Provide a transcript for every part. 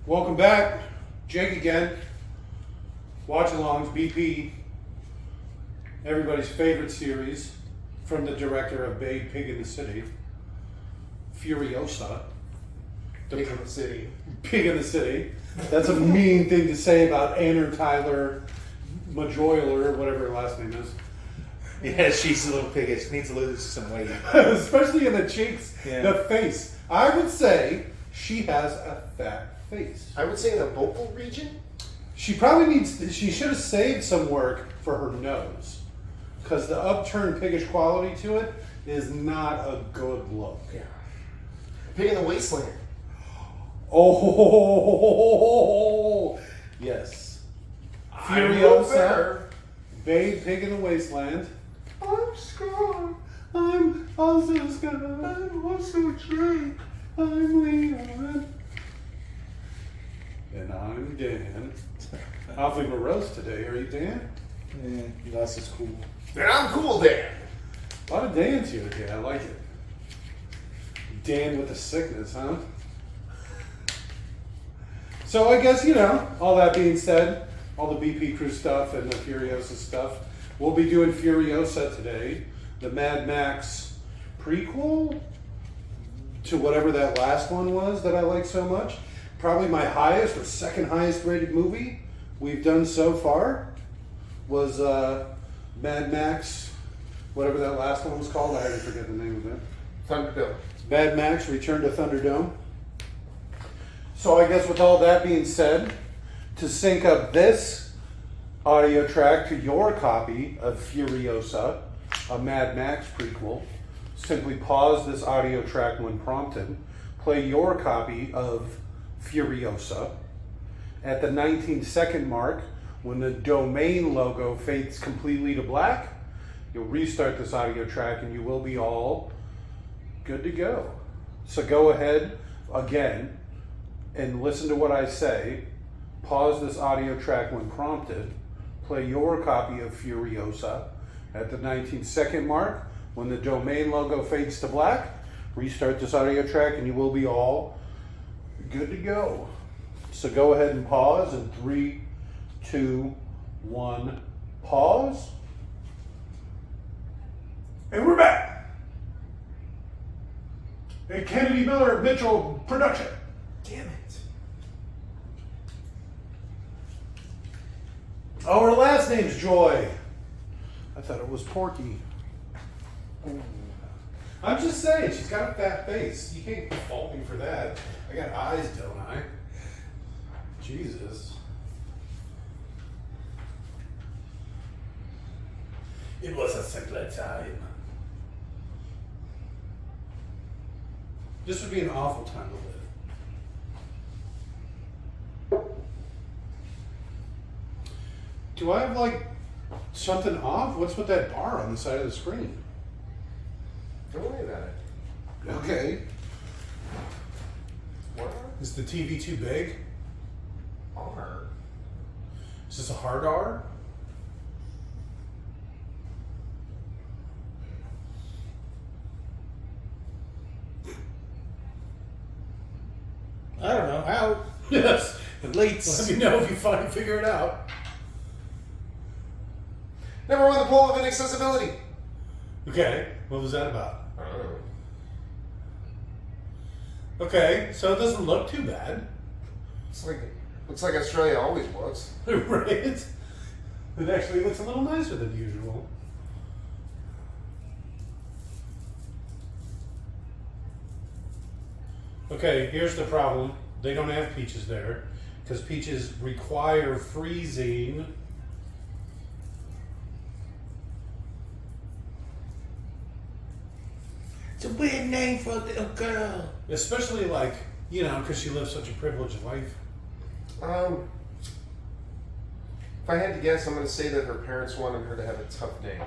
Welcome back. Jake again. Watch alongs, BP. Everybody's favorite series from the director of Babe, Pig in the City. Furiosa. Pig in the City. Pig in the City. That's a mean thing to say about Anna Tyler Majoiler, whatever her last name is. Yeah, she's a little piggish. Needs to lose some weight. Especially in the cheeks, Yeah. the face. I would say she has a fat face. I would say in the vocal region. She probably needs, she should have saved some work for her nose. Because the upturned piggish quality to it is not a good look. Yeah. Pig in the Wasteland. Oh, yes. Furiosa, Babe, Pig in the Wasteland. I'm scarred. I'm also scarred. I'm also Drake. I'm Leon. And I'm Dan. Awfully morose today. Are you Dan? Yeah, that's just cool. And I'm cool, Dan. A lot of Dan's here today. I like it. Dan with the sickness, huh? So I guess, all that being said, all the BP crew stuff and the Furiosa stuff, we'll be doing Furiosa today, the Mad Max prequel to whatever that last one was that I like so much. Probably my highest or second highest rated movie we've done so far was Mad Max, whatever that last one was called. I already forget the name of it. Thunderdome. Mad Max Return to Thunderdome. So I guess with all that being said, to sync up this audio track to your copy of Furiosa, a Mad Max prequel, simply pause this audio track when prompted, play your copy of Furiosa. At the 19-second mark, when the domain logo fades completely to black, you'll restart this audio track and you will be all good to go. So go ahead again and listen to what I say. Pause this audio track when prompted. Play your copy of Furiosa. At the 19-second mark, when the domain logo fades to black, restart this audio track and you will be all good to go. So go ahead and pause in 3, 2, 1, pause. And we're back. A Kennedy Miller Mitchell production. Damn it. Oh, her last name's Joy. I thought it was Porky. I'm just saying, she's got a fat face. You can't fault me for that. I got eyes, don't I? Jesus. It was a simpler time. This would be an awful time to live. Do I have something off? What's with that bar on the side of the screen? Don't worry about it. Okay. What? Is the TV too big? R. Is this a hard R? I don't know. Out. Yes. At least. Let me know if you finally figure it out. Never won the poll of inaccessibility. Okay. What was that about? I don't know. Okay. So it doesn't look too bad. Looks like Australia always looks. Right? It actually looks a little nicer than usual. Okay, here's the problem. They don't have peaches there because peaches require freezing. It's a weird name for a little girl. Especially because she lives such a privileged life. If I had to guess, I'm going to say that her parents wanted her to have a tough name.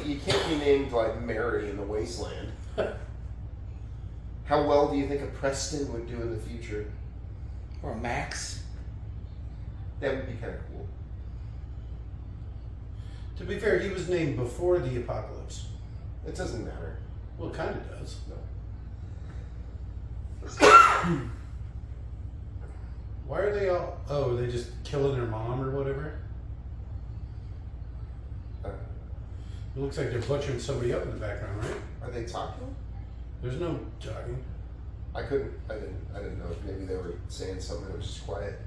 You can't be named like Mary in the Wasteland. How well do you think a Preston would do in the future? Or Max. That would be kind of cool. To be fair, he was named before the apocalypse. It doesn't matter. Well, it kind of does. No. Why are they all? Oh, are they just killing their mom or whatever? It looks like they're butchering somebody up in the background, right? Are they talking? There's no talking. I didn't know if maybe they were saying something that was just quiet.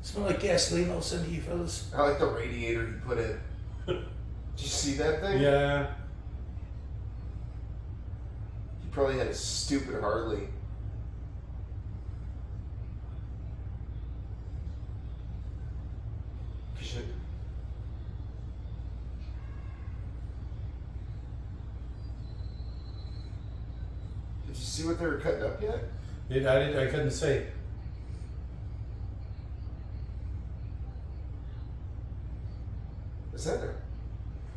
Smell like gasoline I'll send to you fellas. I like the radiator he put in. Did you see that thing? Yeah. He probably had a stupid Harley. Did you see what they were cutting up yet? I couldn't say.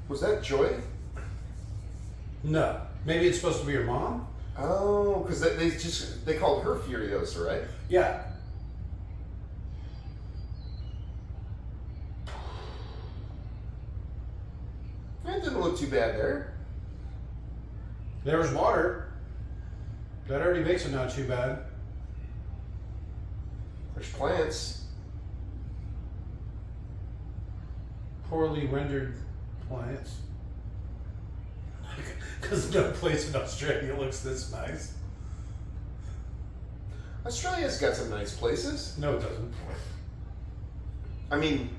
Was that Joy? No. Maybe it's supposed to be your mom? Oh, because they called her Furiosa, right? Yeah. That didn't look too bad there. There was water. That already makes it not too bad. There's plants. Poorly rendered plants. Because no place in Australia looks this nice. Australia's got some nice places. No, it doesn't. I mean,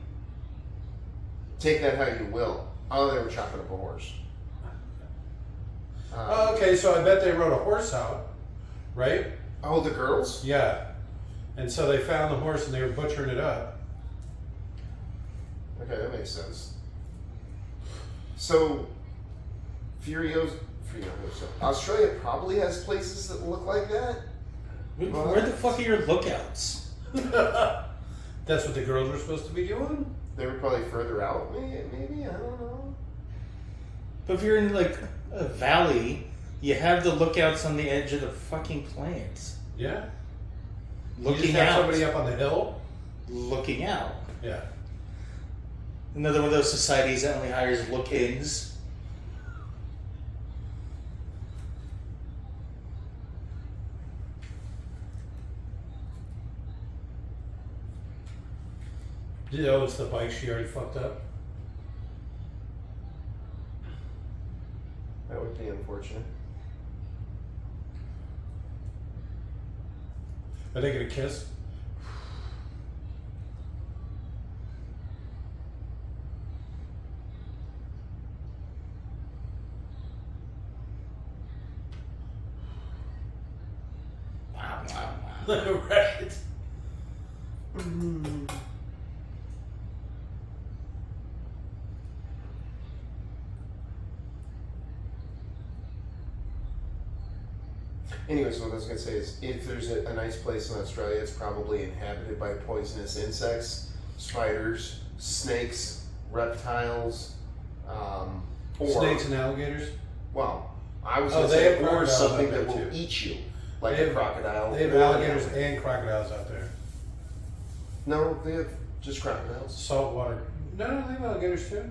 take that how you will. Oh, they were chopping up a horse. Okay, so I bet they rode a horse out, right? Oh, the girls? Yeah. And so they found the horse and they were butchering it up. Okay, that makes sense. So, Furiosa. Australia probably has places that look like that. Where the fuck are your lookouts? That's what the girls were supposed to be doing? They were probably further out, maybe? I don't know. But if you're in like a valley, you have the lookouts on the edge of the fucking plants. Yeah. You Looking just have out. somebody up on the hill? Looking out. Yeah. Another one of those societies that only hires look-ins. Oh, it's the bike she already fucked up. That would be unfortunate. Are they gonna kiss? Wow, wow, wow. Right. Anyways, what I was going to say is, if there's a nice place in Australia, it's probably inhabited by poisonous insects, spiders, snakes, reptiles, or... Snakes and alligators? Well, I was Oh, going to they say, have or crocodiles something out there, that will too. eat you, like They a have- crocodile. They have or an alligators alligator. and crocodiles out there. No, they have just crocodiles. Saltwater. No, they have alligators too.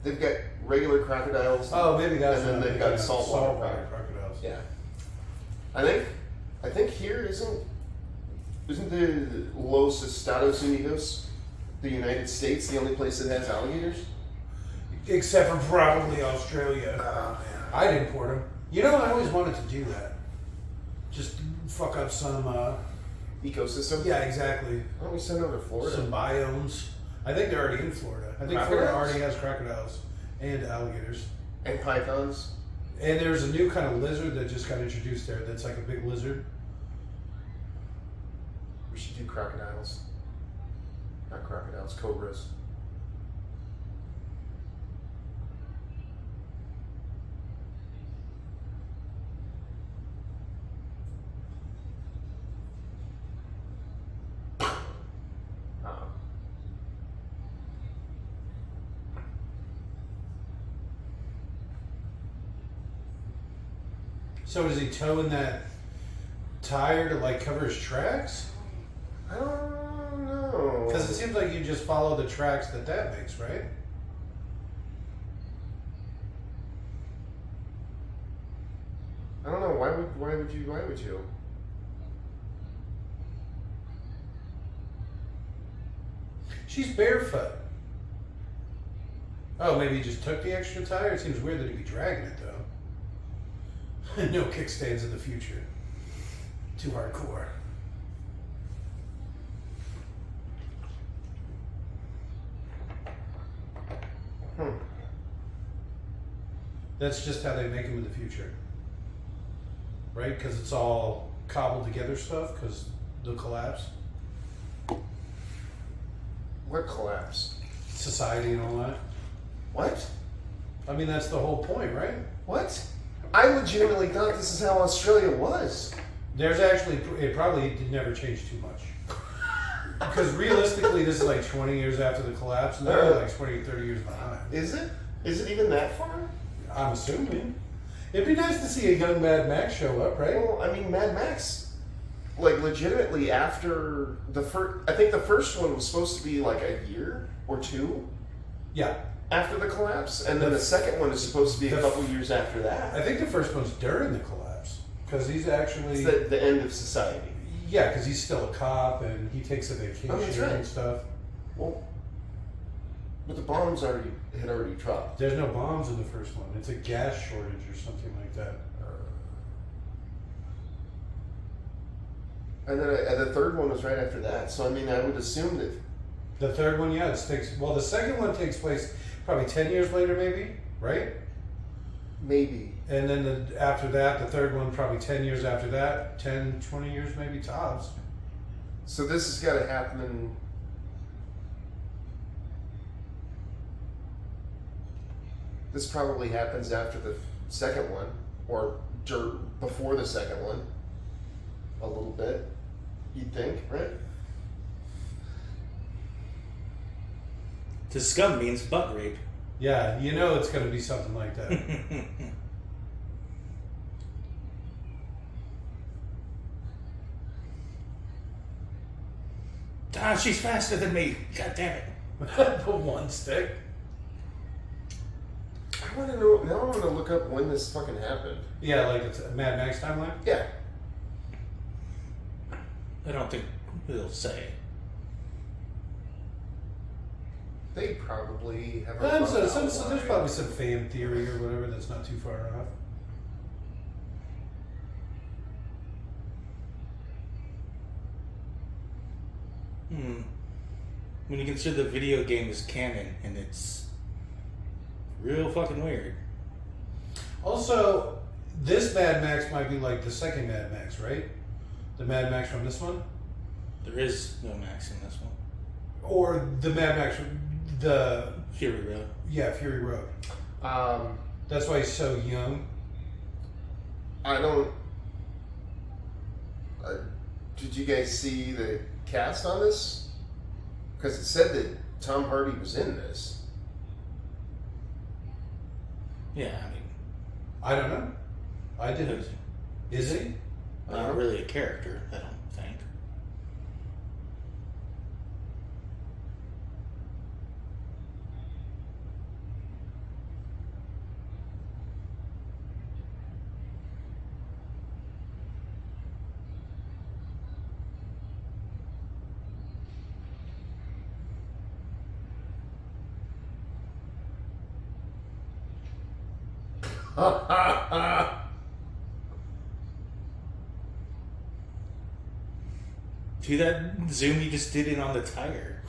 They've got regular crocodiles. Oh, maybe that's And then what I'm they've got thinking of. saltwater crocodiles. Yeah. I think here isn't the Los Estados Unidos, the United States, the only place that has alligators? Except for probably Australia. Man. I'd import them. You know, I always wanted to do that. Just fuck up some, Ecosystem? yeah, exactly. Why don't we send over to Florida? Some biomes. I think they're already in Florida. I think Florida Crocodiles? already has crocodiles and alligators. And pythons? And there's a new kind of lizard that just got introduced there that's like a big lizard. We should do crocodiles. Not crocodiles, cobras. So is he towing that tire to like cover his tracks? I don't know. Because it seems like you just follow the tracks that makes, right? I don't know. Why would you? She's barefoot. Oh, maybe he just took the extra tire? It seems weird that he'd be dragging it, though. No kickstands in the future. Too hardcore. That's just how they make them in the future. Right? Because it's all cobbled together stuff, because they'll collapse. What collapse? Society and all that. What? I mean, that's the whole point, right? What? I legitimately thought this is how Australia was. There's actually, it probably did never change too much. Because realistically, this is like 20 years after the collapse, and they're like 20 or 30 years behind. Is it? Is it even that far? I'm assuming. It'd be nice to see a young Mad Max show up, right? Well, I mean, Mad Max, like, legitimately after the first, I think the first one was supposed to be like a year or two Yeah. after the collapse, and then the second one is supposed to be a the- couple years after that. I think the first one's during the collapse. Because he's actually... It's the end of society. Yeah, because he's still a cop, and he takes a vacation that's right. and stuff. Well, but the bombs had already dropped. There's no bombs in the first one. It's a gas shortage or something like that. And then the third one was right after that. So I mean, I would assume that. The third one, yeah, the second one takes place probably 10 years later, maybe, right? Maybe. And then after that, the third one probably 10 years after that, 10, 20 years maybe tops. So this has got to happen in. This probably happens after the second one, or before the second one. A little bit, you'd think, right? To scum means butt rape. Yeah, you know it's going to be something like that. Ah, she's faster than me. God damn it. The one stick. I want to know. Now I want to look up when this fucking happened. Yeah, like it's a Mad Max timeline. Yeah. I don't think it'll say. They probably have. There's probably some fan theory or whatever that's not too far off. When you consider the video game is canon, and it's real fucking weird. Also, this Mad Max might be like the second Mad Max, right? The Mad Max from this one? There is no Max in this one. Or the Mad Max from the... Fury Road. Yeah, Fury Road. Um, That's why he's so young. I don't. Did you guys see the cast on this? Because it said that Tom Hardy was in this. Yeah, I mean, I don't know. I didn't. Is he? not really a character, I don't think. See that zoom you just did in on the tire?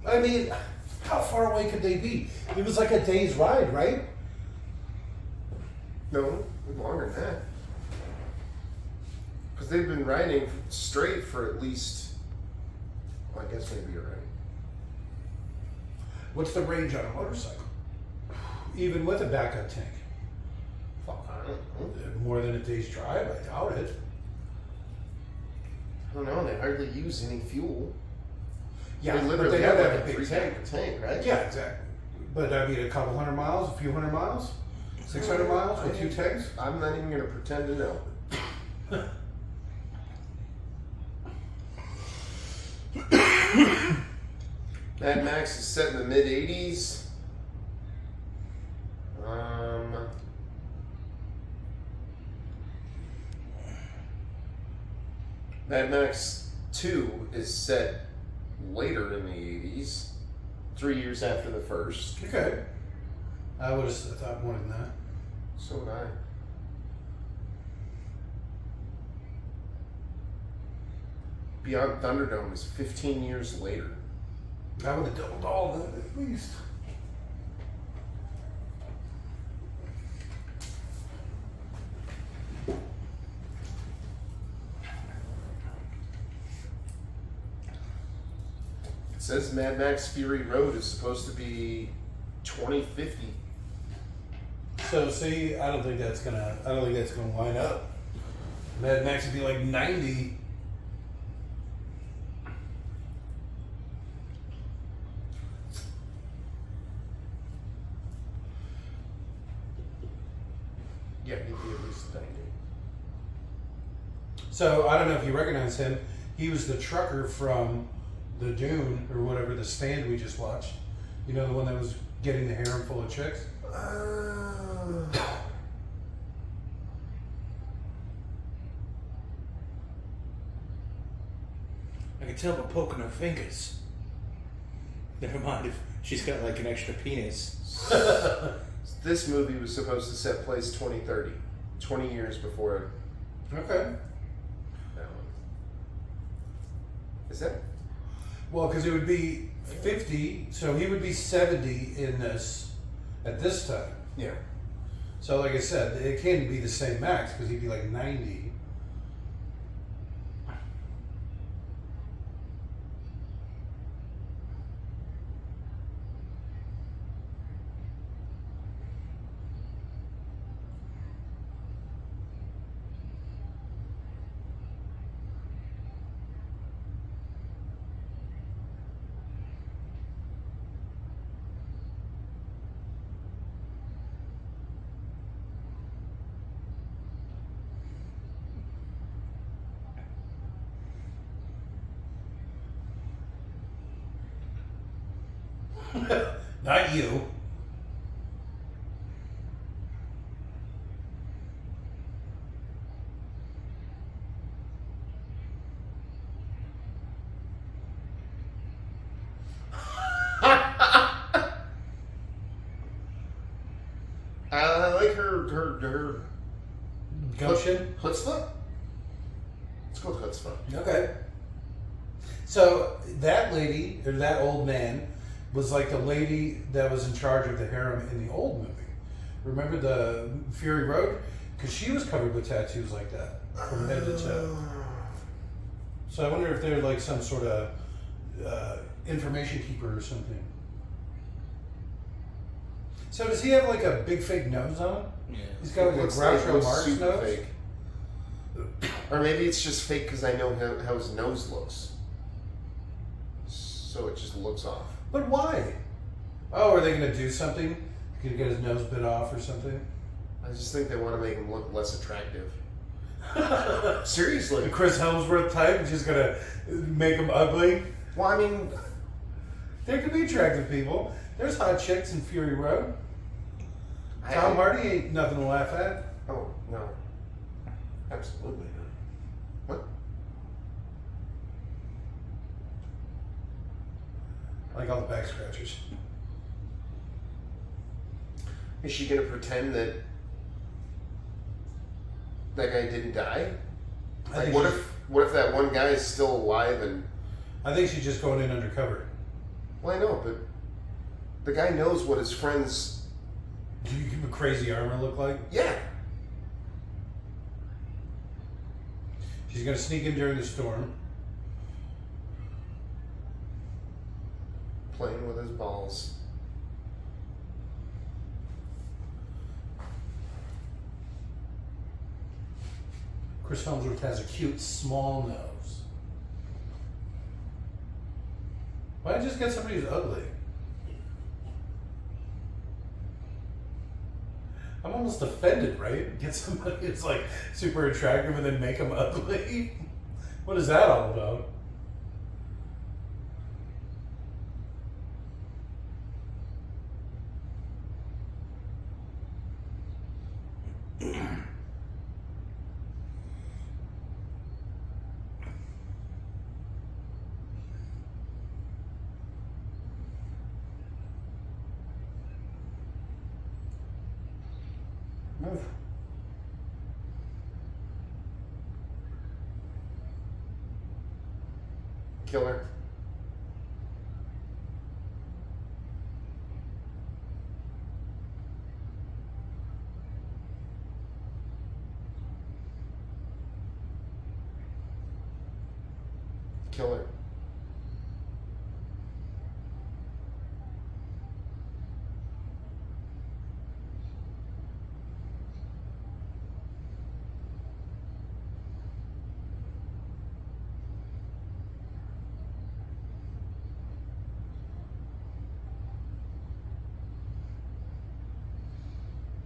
I mean, how far away could they be? It was like a day's ride, right? No, longer than that. Because they've been riding straight for at least. Well, I guess maybe you're right. What's the range on a motorcycle? even with a backup tank. Fuck, I don't know. More than a day's drive, I doubt it. I don't know. They hardly use any fuel. Yeah, they but literally they have don't like have a a big three-tank tank. tank, right? Yeah, exactly. But I mean, a couple hundred miles, a few hundred miles, 600 miles with 2 tanks. I'm not even going to pretend to know. Mad Max is set in the mid 80s. Mad Max 2 is set later in the 80s, 3 years after the first. Okay. I would have thought more than that. So would I. Beyond Thunderdome is 15 years later. I would have doubled all of that at least. It says Mad Max Fury Road is supposed to be 2050. So see, I don't think that's gonna line up. Mad Max would be like 90. Yeah, he'd be at least 90. So I don't know if you recognize him. He was the trucker from the Dune or whatever, the Stand we just watched. You know, the one that was getting the harem full of chicks. I can tell by poking her fingers. Never mind if she's got like an extra penis. This movie was supposed to set place 2030, 20 years before Okay. that one. Is that? Well, because it would be 50, so he would be 70 in this at this time. Yeah. So, like I said, it can't be the same Max because he'd be like 90. Not you. I like her Gumption? chutzpah? Let's go with chutzpah. Okay. So, that lady, or that old man, was like the lady that was in charge of the harem in the old movie. Remember the Fury Road? Because she was covered with tattoos like that from head to toe. So I wonder if they're like some sort of information keeper or something. So does he have like a big fake nose on him? Yeah. He's got like a Groucho Marx super nose? fake. Or maybe it's just fake because I know how his nose looks. So it just looks off. But why? Oh, are they going to do something? Going to get his nose bit off or something? I just think they want to make him look less attractive. Seriously. The Chris Hemsworth type is just going to make him ugly? Well, I mean, There could be attractive people. There's hot chicks in Fury Road. Tom Hardy ain't nothing to laugh at. Oh, no. Absolutely not. What? I like all the back scratchers. Is she going to pretend that that guy didn't die? I Like, think what if that one guy is still alive and... I think she's just going in undercover. Well, I know, but the guy knows what his friends... Do you give a crazy armor look like? Yeah. She's going to sneak in during the storm. Playing with his balls. Chris Hemsworth has a cute small nose. Why not just get somebody who's ugly? I'm almost offended, right? Get somebody that's like super attractive and then make them ugly. What is that all about? Move. Killer. Killer.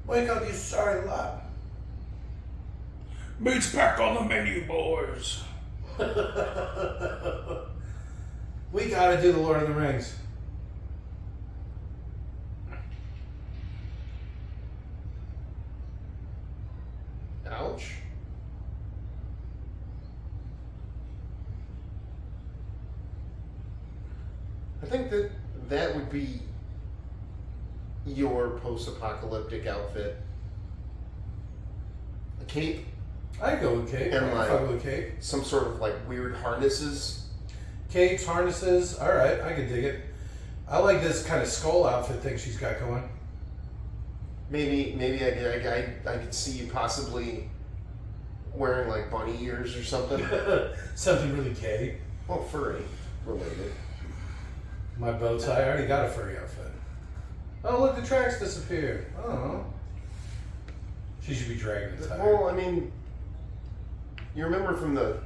Wake up, you sorry lot. Meat's back on the menu, boys. We gotta do the Lord of the Rings. Ouch. I think that would be your post-apocalyptic outfit. A cape, I go with cape. And I like- fuck with cape. some sort of like weird harnesses. Capes, harnesses. All right, I can dig it. I like this kind of skull outfit thing she's got going. Maybe I could see you possibly wearing like bunny ears or something. Something really gay. Well, furry related. My bow tie. I already got a furry outfit. Oh, look, the tracks disappeared. Oh. She should be dragging the tire. Well, I mean, you remember from the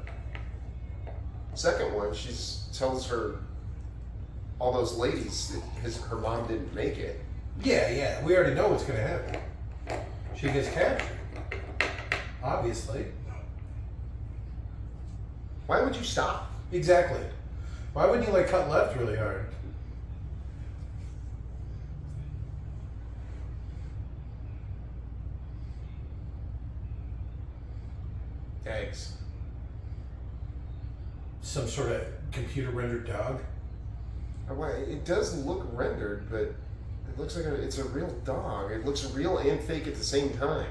second one, she tells her all those ladies that her mom didn't make it. Yeah, we already know what's going to happen. She gets captured. Obviously. Why would you stop? Exactly. Why wouldn't you, like, cut left really hard? Eggs. Some sort of computer rendered dog. Well, it does look rendered, but it looks like it's a real dog. It looks real and fake at the same time.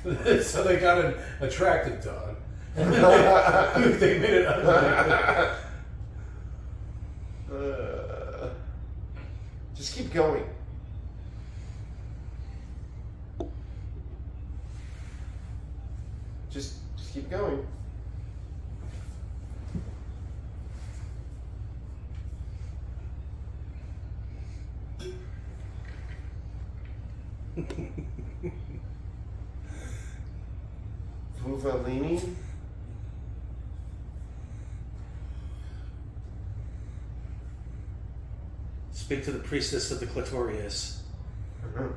So they got an attractive dog. And then they made it ugly. Just keep going. Just keep going. Vuvalini? Speak to the priestess of the clitorius. Mhm.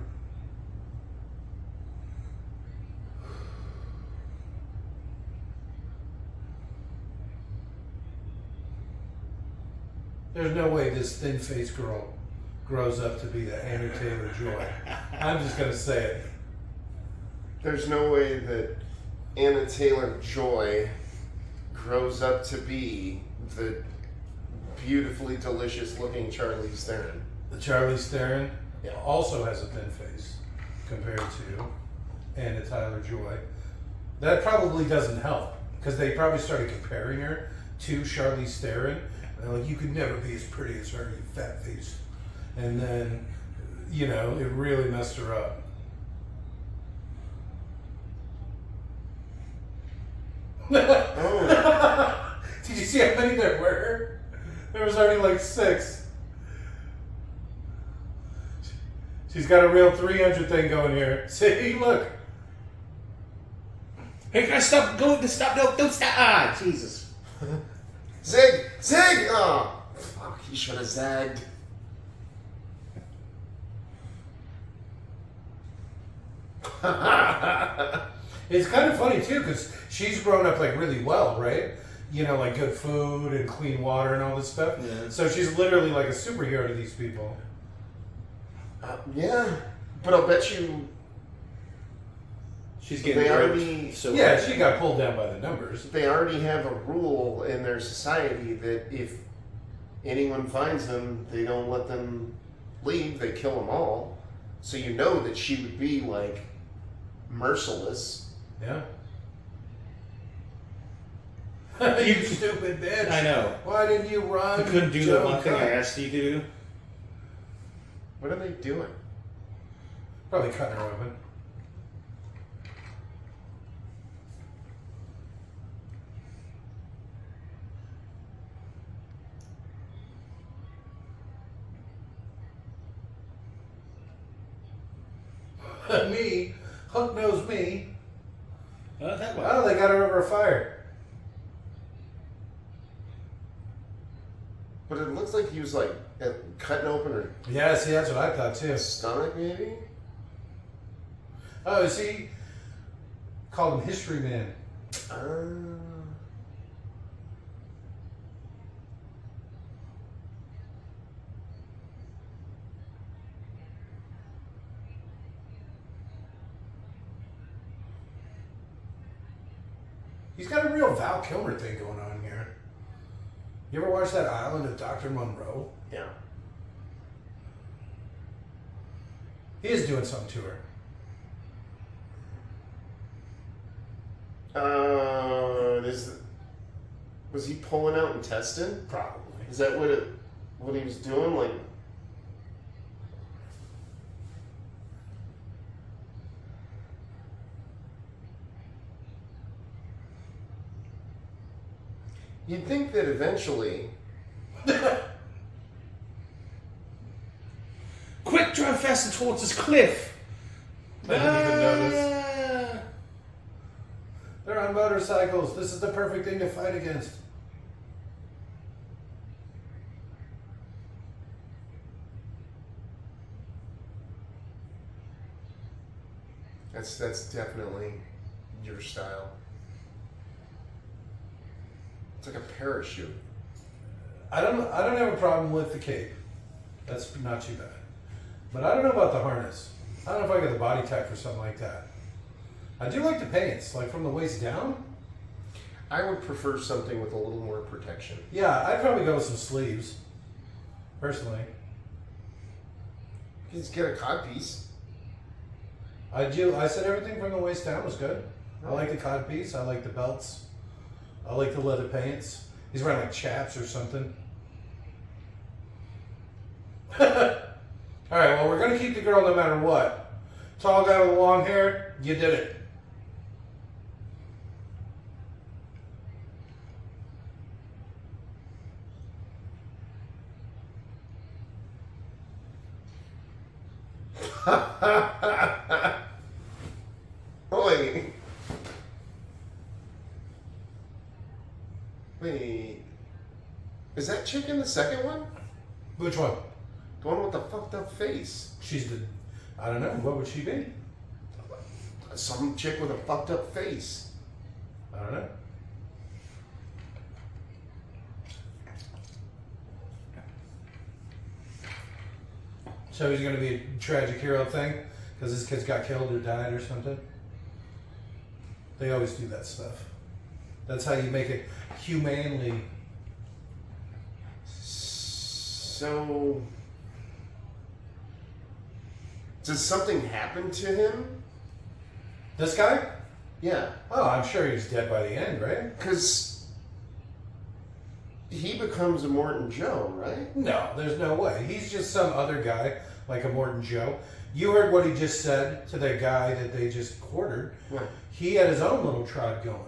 There's no way this thin-faced girl grows up to be the Anya Taylor-Joy. I'm just going to say it. There's no way that Anna Taylor-Joy grows up to be the beautifully delicious-looking Charlize Theron. The Charlize Theron Yeah. also has a thin face compared to Anya Taylor-Joy. That probably doesn't help because they probably started comparing her to Charlize Theron. And they're like, you could never be as pretty as her, you fat face. And then, you know, it really messed her up. Oh. Did you see how many there were? There was already like 6. She's got a real 300 thing going here. See, look. Hey guys, stop! Don't stop! Ah, Jesus. Zig! Zig! Oh, fuck, he should have zagged. It's kind of funny too, because she's grown up like really well, right? You know, like good food and clean water and all this stuff. Yeah. So she's literally like a superhero to these people. Yeah, but I'll bet you She's getting They raped already- so Yeah, hard. she got pulled down by the numbers. they already have a rule in their society that if anyone finds them, they don't let them leave. They kill them all. So you know that she would be like merciless. Yeah. You stupid bitch. I know. Why didn't you run? You couldn't do Joe the one thing I Cook? asked you to do. What are they doing? Probably cutting her open. Me. Hook knows me. That way. Oh, they got her over a fire. But it looks like he was like cutting open her Yeah, see, that's what I thought too. stomach, maybe. Oh, see? Called him History Man. He's got a real Val Kilmer thing going on here. You ever watch that Island of Dr. Monroe? Yeah. He is doing something to her. Was he pulling out intestine? Probably. Is that what he was doing? Like, you'd think that eventually. Quick, drive faster towards this cliff. I didn't even notice. They're on motorcycles. This is the perfect thing to fight against. That's definitely your style. It's like a parachute. I don't have a problem with the cape. That's not too bad. But I don't know about the harness. I don't know if I get the body type for something like that. I do like the pants, like from the waist down. I would prefer something with a little more protection. Yeah, I'd probably go with some sleeves. Personally. You just get a codpiece. I said everything from the waist down was good. I like the codpiece. I like the belts. I like the leather pants. He's wearing like chaps or something. All right, well, we're going to keep the girl no matter what. Tall guy with long hair, you did it. Wait. Is that chick in the second one? Which one? The one with the fucked up face. She's the... I don't know. What would she be? Some chick with a fucked up face. I don't know. So he's going to be a tragic hero thing? Because his kids got killed or died or something? They always do that stuff. That's how you make it humanely. So, does something happen to him? This guy? Yeah, Oh, I'm sure he's dead by the end, right? because he becomes a Morton Joe, right? No, there's no way. He's just some other guy, like a Morton Joe. You heard what he just said to that guy that they just quartered. What? He had his own little tribe going,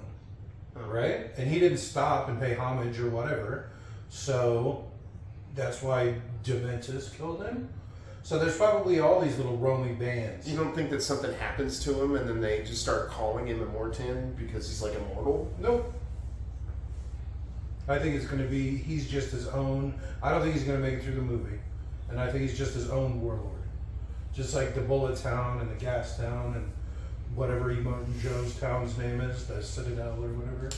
right? And he didn't stop and pay homage or whatever. So that's why Dementus killed him. So there's probably all these little roaming bands. You don't think that something happens to him and then they just start calling him Immortan because he's like immortal? Nope. I think it's going to be, he's just his own. I don't think he's going to make it through the movie. And I think he's just his own warlord. Just like the Bullet Town and the Gas Town and whatever Emoton Joe's town's name is, the Citadel or whatever.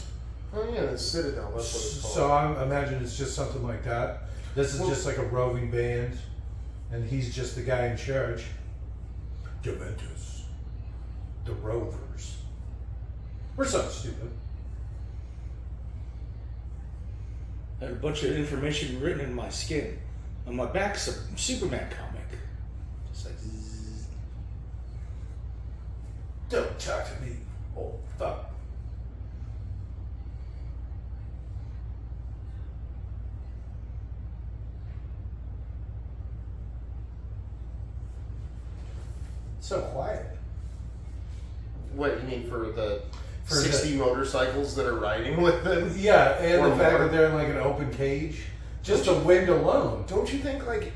Oh yeah, the Citadel, that's what it's called. So I imagine it's just something like that. This is just like a roving band, and he's just the guy in charge. Dementus. The Rovers. Or something stupid. I had a bunch of information written in my skin. On my back's a Superman comic. Just like zzz. Don't talk to me, old fuck. So quiet. What, you mean for the For 60 motorcycles that are riding with them? Yeah, and Or the fact more. that they're in like an open cage. Just the wind alone. Don't you think, like,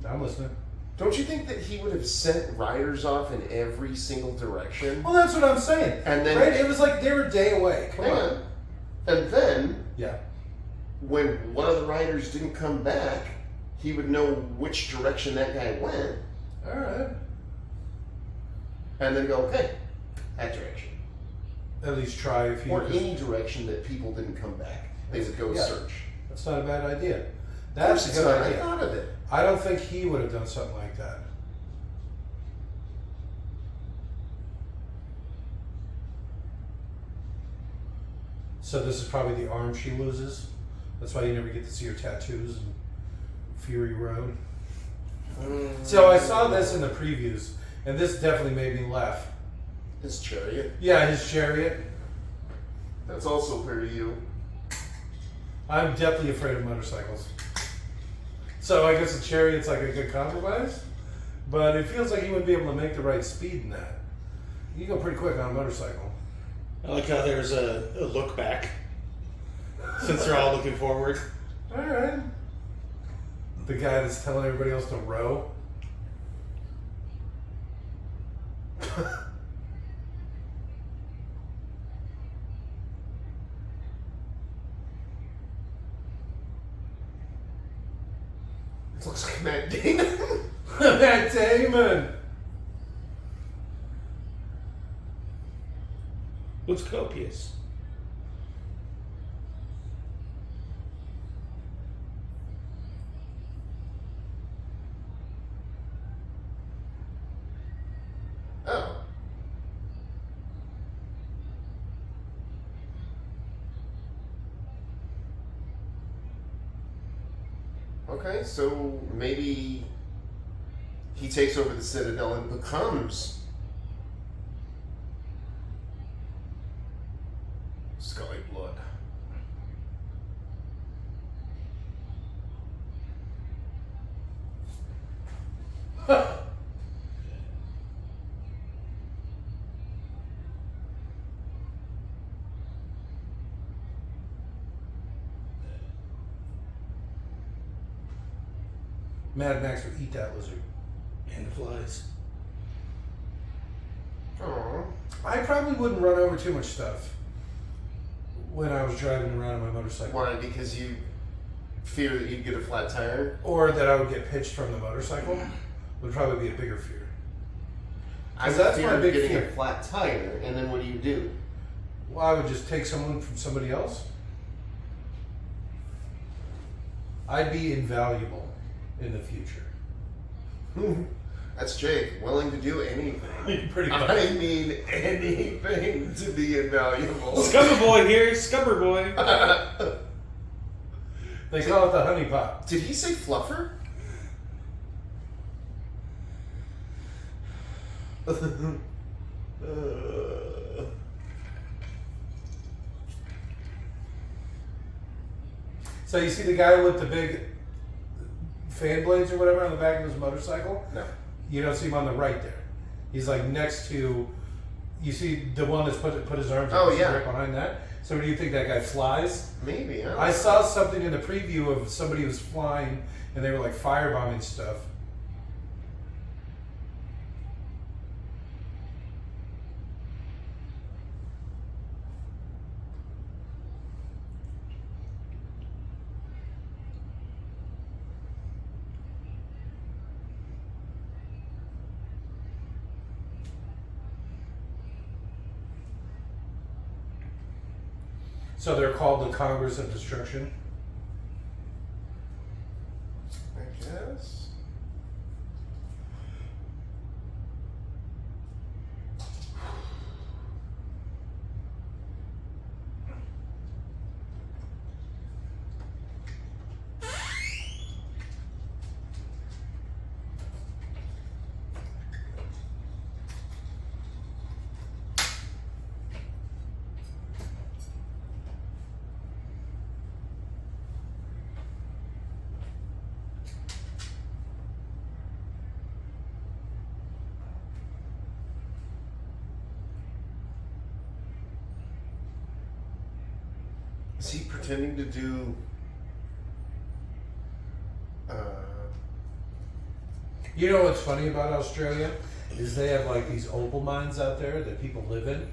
I'm listening. don't you think that he would have sent riders off in every single direction? Well, that's what I'm saying. And then- right? It was like they were a day away. Come Hang on. on. And then, Yeah. when one of the riders didn't come back, he would know which direction that guy went, All right. and then go, okay, that direction. At least try if you. Or any direction that people didn't come back. They would go Yeah. search. That's not a bad idea. Of course That's a it's good not. I idea. thought of it. I don't think he would have done something like that. So this is probably the arm she loses. That's why you never get to see her tattoos in Fury Road. So I saw this in the previews, and this definitely made me laugh. His chariot. Yeah, his chariot. That's also fair to you. I'm definitely afraid of motorcycles. So I guess a chariot's like a good compromise, but it feels like you wouldn't be able to make the right speed in that. You go pretty quick on a motorcycle. I like how there's a look back. Since they're all looking forward. All right. The guy that's telling everybody else to row. It looks like Matt Damon. Matt Damon. Looks copious. Oh. Okay, so maybe he takes over the Citadel and becomes Sky Blood. Mad Max would eat that lizard. And the flies. Aww. I probably wouldn't run over too much stuff when I was driving around on my motorcycle. Why? Because you fear that you'd get a flat tire? Or that I would get pitched from the motorcycle would probably be a bigger fear. I that's fear my big getting fear. a flat tire, and then what do? Well, I would just take someone from somebody else. I'd be invaluable in the future. That's Jake, willing to do anything. Pretty much. I mean anything to be invaluable. Scubber boy here, Scubber boy. They call it the honey pot. Did he say fluffer? So you see the guy with the big fan blades or whatever on the back of his motorcycle? No. You don't see him on the right there. He's like next to. You see the one that's put his arms Oh, up, yeah. right behind that. So do you think that guy flies? Maybe. I don't I know. saw something in the preview of somebody who was flying and they were like firebombing stuff. So they're called the Congress of Destruction. I guess. Is he pretending to do? You know what's funny about Australia is they have like these opal mines out there that people live in.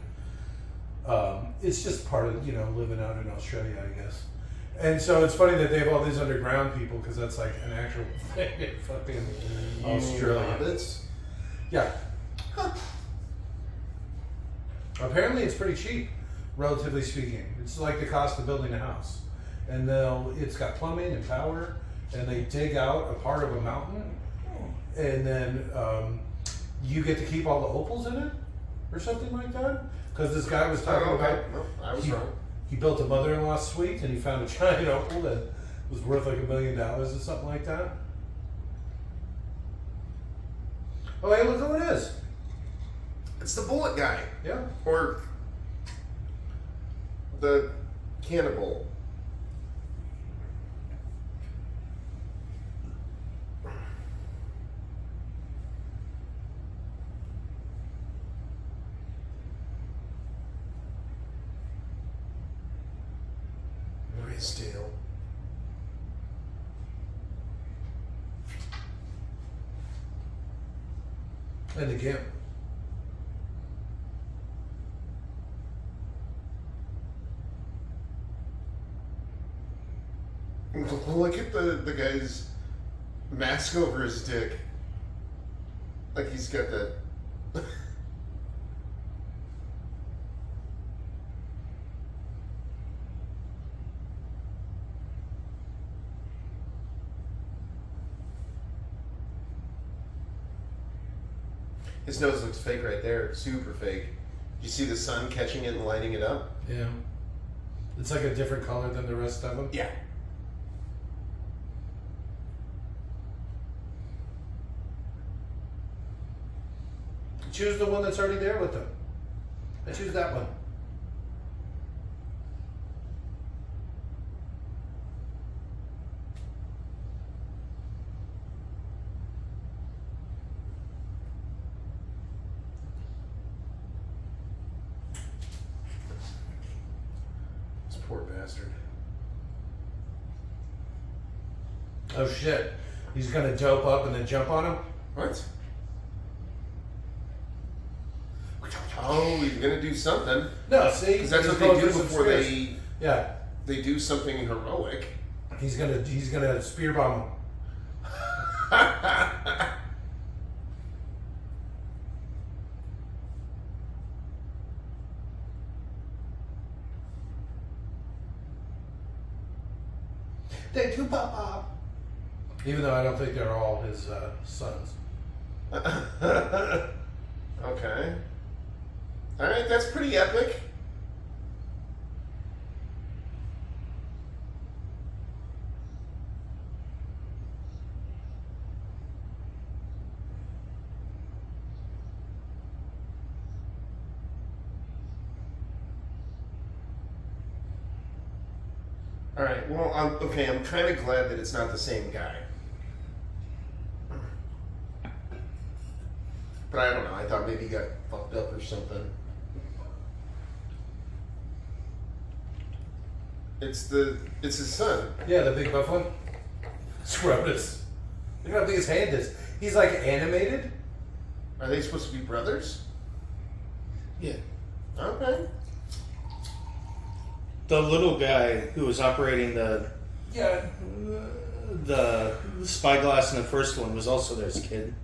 It's just part of living out in Australia, I guess. And so it's funny that they have all these underground people because that's like an actual thing in fucking Australia. Hobbits? Yeah. Huh. Apparently, it's pretty cheap, relatively speaking. It's like the cost of building a house, and it's got plumbing and power, and they dig out a part of a mountain, and then you get to keep all the opals in it, or something like that. Because this guy was talking about. No, I was wrong. He built a mother-in-law suite, and he found a giant opal that was worth like $1 million or something like that. Oh, hey, look who it is. It's the bullet guy. Yeah. Or the cannibal. Raysdale. And the gimp. Look at the guy's mask over his dick. Like he's got that. His nose looks fake right there. Super fake. You see the sun catching it and lighting it up? Yeah. It's like a different color than the rest of them. Yeah. Choose the one that's already there with them. I choose that one. This poor bastard. Oh shit. He's gonna dope up and then jump on him? What? Oh, he's gonna do something. No, see? Because that's what He's they going do for some before spears. Yeah. they do something heroic. He's gonna spear bomb him. They do pop up. Even though I don't think they're all his sons. Okay. Alright, that's pretty epic. Alright, well, I'm kind of glad that it's not the same guy. But I don't know, I thought maybe he got fucked up or something. It's his son. Yeah, the big buff one. Scrubbers. Look how big his hand is. He's like animated. Are they supposed to be brothers? Yeah. Okay. The little guy who was operating the spyglass in the first one was also their kid.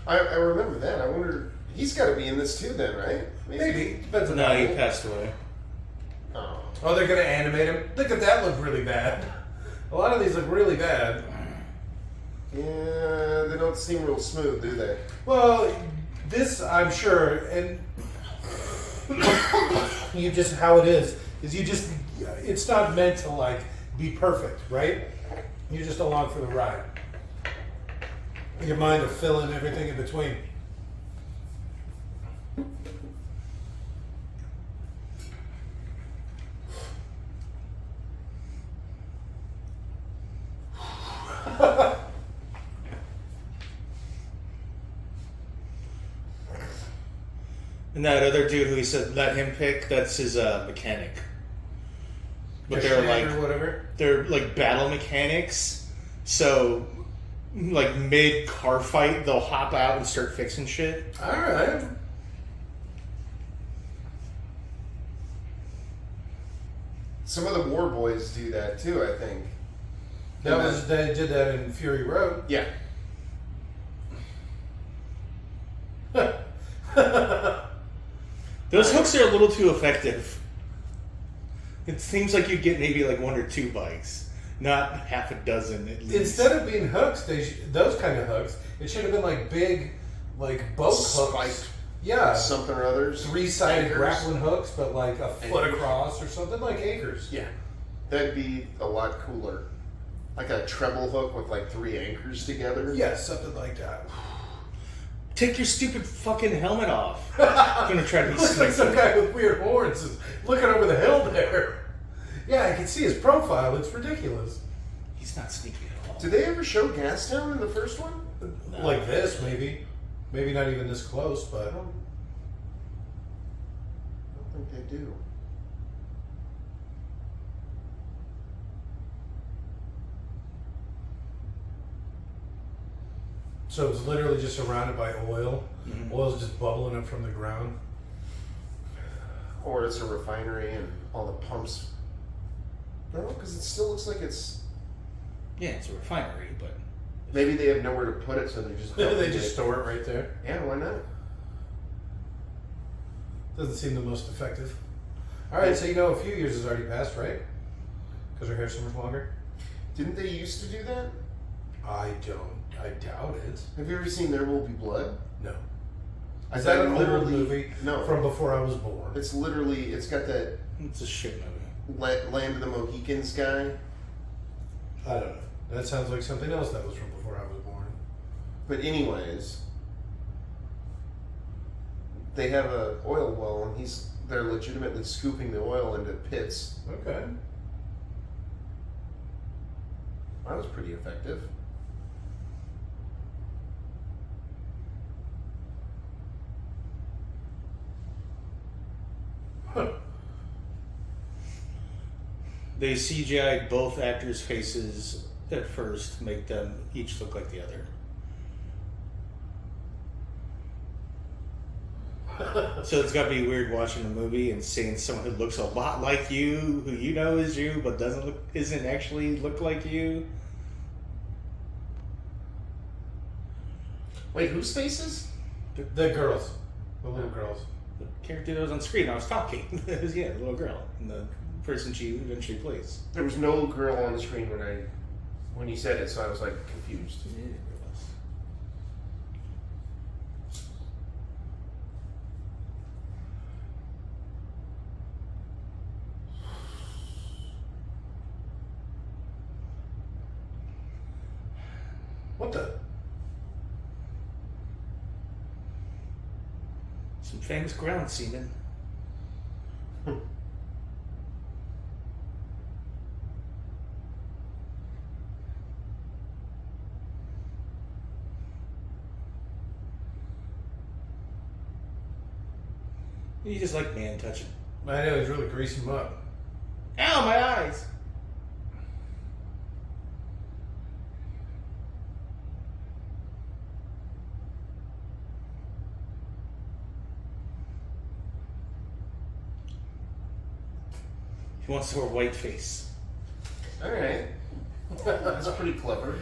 I remember that. I wonder, He's got to be in this too, then, right? Maybe. Depends on No, how he old. passed away. Oh. Oh, they're gonna animate him. Look at that. Look really bad. A lot of these look really bad. Yeah, they don't seem real smooth, do they? Well, this I'm sure, and you just how it is you just it's not meant to like be perfect, right? You're just along for the ride. Your mind will fill in everything in between. And that other dude who he said let him pick, that's his mechanic. But they're Shannon like or whatever. they're like battle mechanics. So like mid car fight, they'll hop out and start fixing shit. All right. Some of the War Boys do that too, I think. They did that in Fury Road. Yeah. Those hooks are a little too effective. It seems like you get maybe like 1 or 2 bikes, not half a dozen at least. Instead of being hooks, those kind of hooks, it should have been like big, like boat hooks. Spiked Yeah, something or others. 3-sided Anchors. grappling hooks, but like a foot Anchors. across or something like anchors. Yeah. That'd be a lot cooler. Like a treble hook with like 3 anchors together. Yeah, something like that. Take your stupid fucking helmet off. I'm gonna try to be Looks like some sneaky. guy with weird horns is looking over the hill there. Yeah, I can see his profile. It's ridiculous. He's not sneaky at all. Did they ever show Gastown in the first one? No. Like this, maybe. Maybe not even this close, but I don't think they do. so it's literally just surrounded by oil. Mhm. Oil's just bubbling up from the ground. Or it's a refinery and all the pumps. No, because it still looks like it's. Yeah, it's a refinery, but Maybe they have nowhere to put it, so they just. They just store it right there. Yeah, why not? Doesn't seem the most effective. All right, so you know a few years has already passed, right? Because her hair's so much longer. Didn't they used to do that? I doubt it. Have you ever seen There Will Be Blood? No. I Is that an old literally- movie? No. From before I was born. It's literally. It's got that it's a shit movie. Land of the Mohicans guy. I don't know. That sounds like something else that was from before I was born. But anyways, they have a oil well, and they're legitimately scooping the oil into pits. Okay. That was pretty effective. Huh. They CGI'd both actors' faces at first to make them each look like the other. So it's gotta be weird watching a movie and seeing someone who looks a lot like you, who you know is you, but isn't actually look like you. Wait, whose faces? The girls. The little girls. The character that was on screen, I was talking. It was, yeah, the little girl, and the person she eventually plays. There was no girl on the screen when you said it, so I was like confused. Yeah, it was. What the? Some famous ground seamen. You just like man touching. I know, he's really greasing them up. Ow, my eyes! He wants to wear white face. All right, that's pretty clever.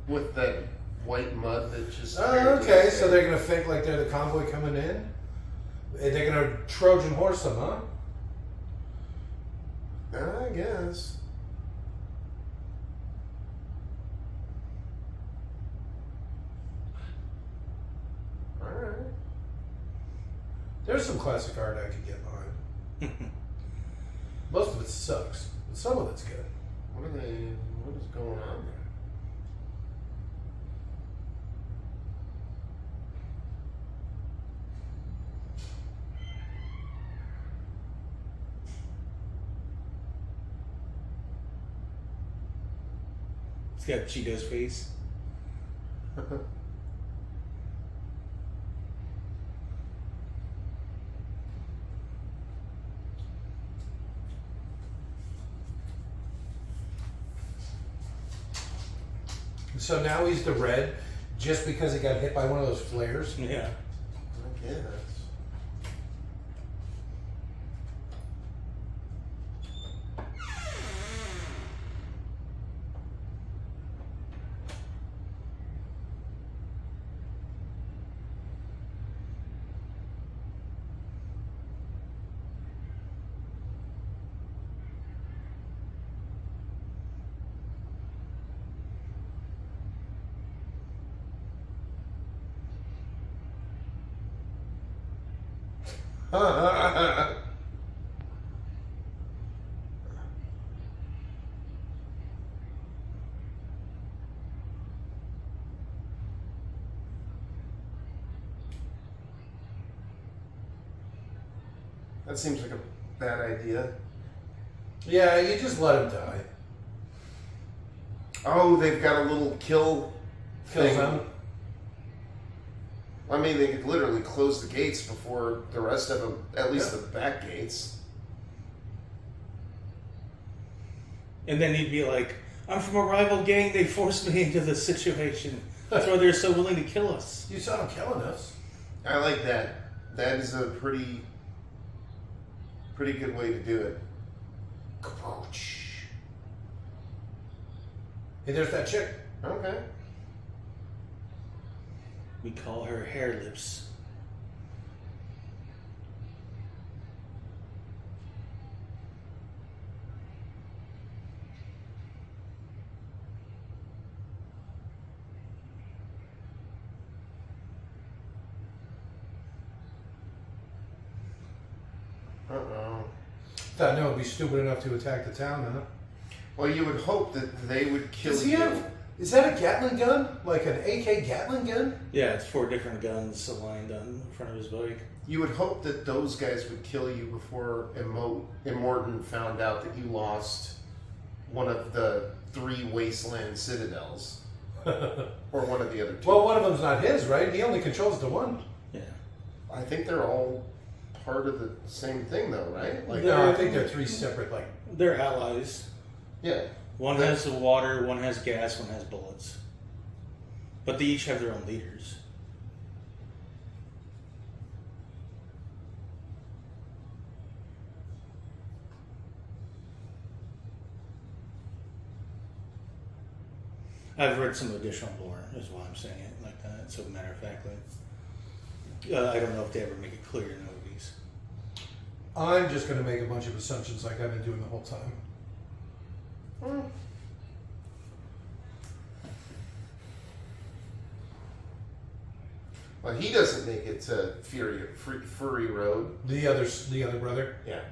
With that white mud that just. Oh, okay, so they're gonna think like they're the convoy coming in. And they're gonna Trojan horse them, huh? I guess. All right. There's some classic art I could get behind. Most of it sucks, but some of it's good. What is going on there? It's got Cheeto's face. So now he's the red just because he got hit by one of those flares. Yeah. I guess. That seems like a bad idea. Yeah, you just let him die. Oh, they've got a little kill Kill thing. them. I mean, they could literally close the gates before the rest of them, at least the back gates. And then he'd be like, I'm from a rival gang, they forced me into this situation. That's why they're so willing to kill us. You saw him killing us. I like that. That is a pretty good way to do it. Hey, there's that chick. Okay. We call her Hair Lips. Uh-oh. Thought no, would be stupid enough to attack the town, huh? Well, you would hope that they would kill Does he you. have? Is that a Gatling gun? Like an AK Gatling gun? Yeah, it's 4 different guns aligned on in front of his bike. You would hope that those guys would kill you before Immortan found out that you lost one of the 3 wasteland citadels. Or one of the other 2. Well, one of them's not his, right? He only controls the one. Yeah. I think they're all part of the same thing, though, right? Like, No, I think they're 3 separate, like... They're allies. yeah. One has the water, one has gas, one has bullets. But they each have their own leaders. I've read some additional lore, is why I'm saying it like that, so matter of factly. I don't know if they ever make it clear in the movies. I'm just going to make a bunch of assumptions like I've been doing the whole time. Well, he doesn't make it to Furry Road. The other brother. Yeah.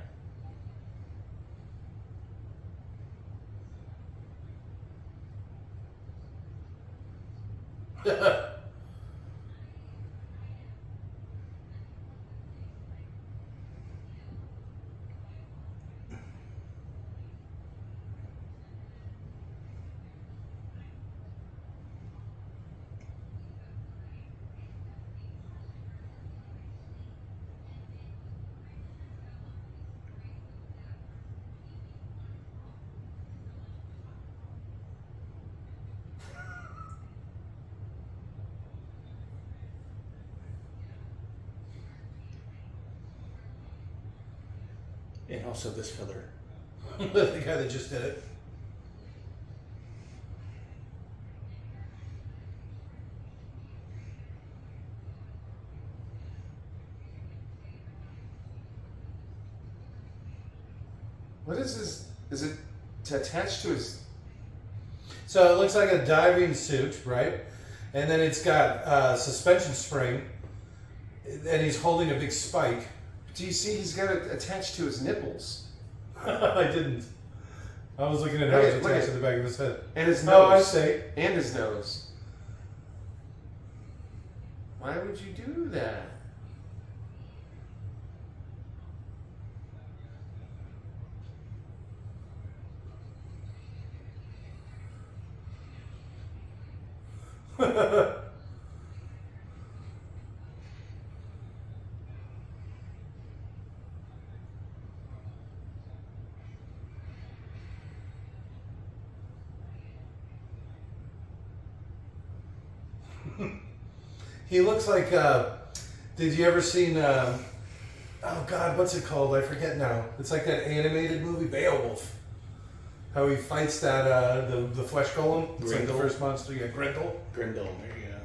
And also this filler. The guy that just did it. What is this? Is it attached to his? So it looks like a diving suit, right? And then it's got a suspension spring, and he's holding a big spike. Do you see he's got it attached to his nipples? I didn't. I was looking at how it's Look at- attached to the back of his head. And his nose. Oh, I see. And his nose. Why would you do that? He looks like. Did you ever seen? Oh God, what's it called? I forget now. It's like that animated movie, Beowulf. How he fights that the flesh golem. It's like the Grendel? first monster. Yeah, Grendel. Grendel, there you go.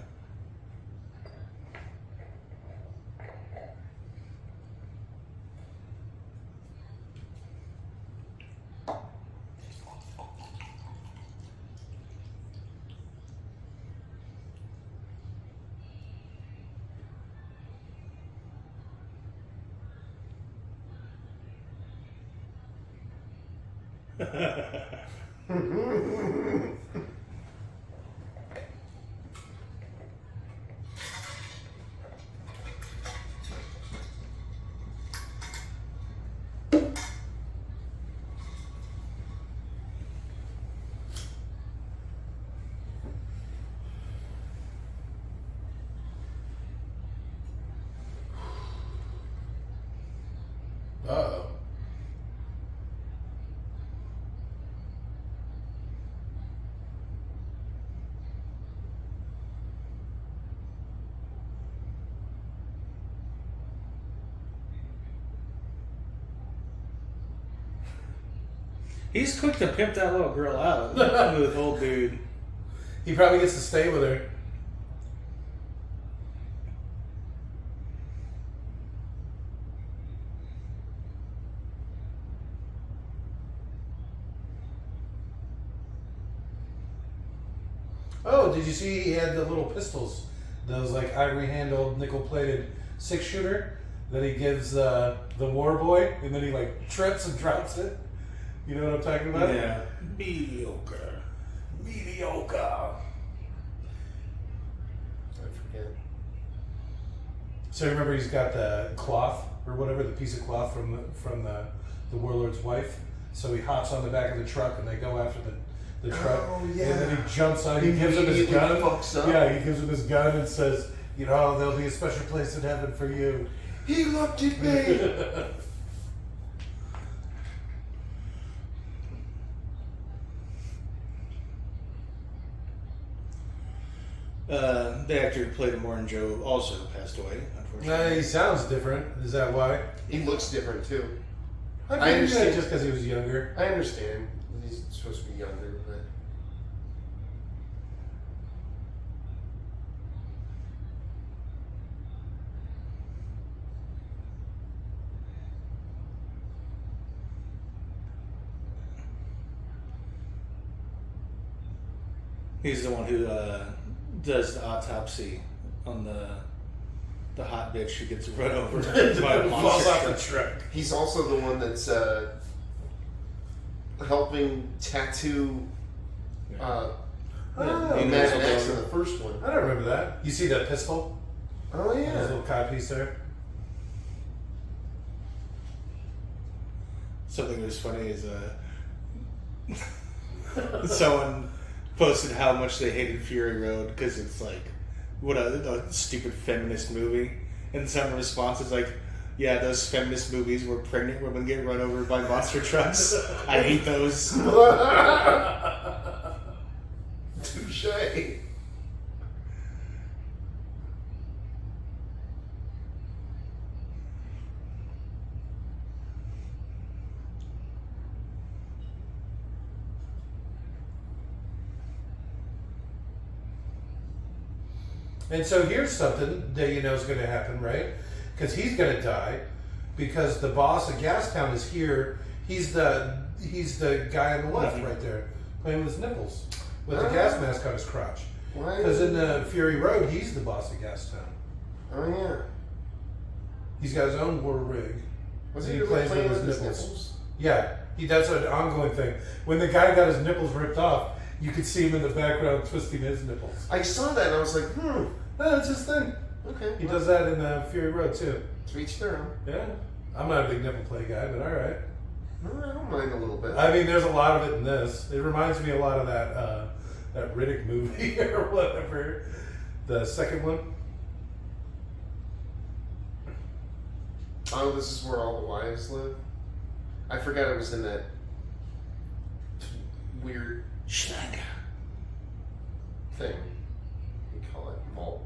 Uh-oh. He's quick to pimp that little girl out. The old dude. He probably gets to stay with her. Oh, did you see he had the little pistols? Those like ivory handled, nickel plated 6-shooter that he gives the war boy, and then he like trips and drops it. You know what I'm talking about? Yeah. Mediocre. Mediocre. I forget. So remember, he's got the cloth or whatever, the piece of cloth from the warlord's wife. So he hops on the back of the truck, and they go after the truck. Oh, yeah. And then he jumps on. He He gives him his immediately gun. fucks up. Yeah, he gives him his gun and says, "You know, there'll be a special place in heaven for you." He looked at me. The actor who played Morton Joe also passed away, unfortunately. He sounds different. Is that why? He looks different too. I I understand. just because he was younger. I understand. He's supposed to be younger, but He's the one who does the autopsy on the hot bitch who gets run over by a Falls monster off the truck. truck. he's also the one that's helping tattoo Oh, He knows Mad all Max the- in the first one. I don't remember that. You see that pistol? Oh His yeah. little codpiece there. Something that was funny is someone posted how much they hated Fury Road because it's like what a stupid feminist movie, and some response is like, "Yeah, those feminist movies where pregnant women get run over by monster trucks. I hate those." Touche. And so here's something that you know is going to happen, right? Because he's going to die because the boss of Gastown is here. He's the guy on the left right there, playing with his nipples, with the gas mask on his crotch. Why? Because in Fury Road, he's the boss of Gastown. Oh yeah. He's got his own war rig. Was And he he really plays playing with with his his nipples. nipples? Yeah, that's an ongoing thing. When the guy got his nipples ripped off, you could see him in the background twisting his nipples. I saw that and I was like, That's his thing. okay. He does that in Fury Road too. To each their own. Yeah, I'm not a big nipple play guy, but all right. No, I don't mind a little bit. I mean, there's a lot of it in this. It reminds me a lot of that Riddick movie or whatever. The second one. Oh, this is where all the wives live? I forgot it was in that weird Schneider. thing. We call it vault.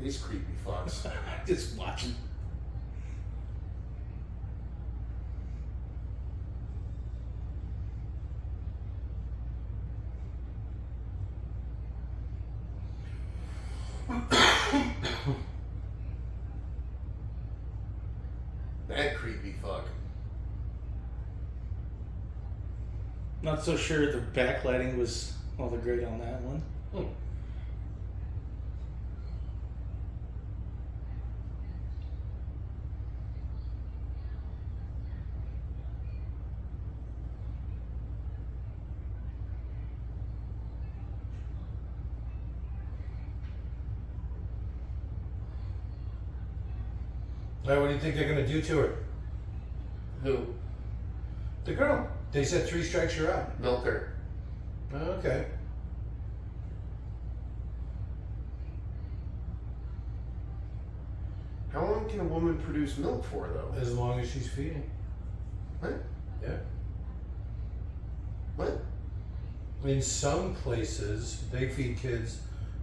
These creepy fucks. Just watching. That creepy fuck. Not so sure the backlighting was all the great on that one. Now, what do you think they're gonna do to her? Who? The girl. They said 3 strikes you're out. Milk her. Okay. How long can a woman produce milk for, though? As long as she's feeding. What? Yeah. What? In some places, they feed kids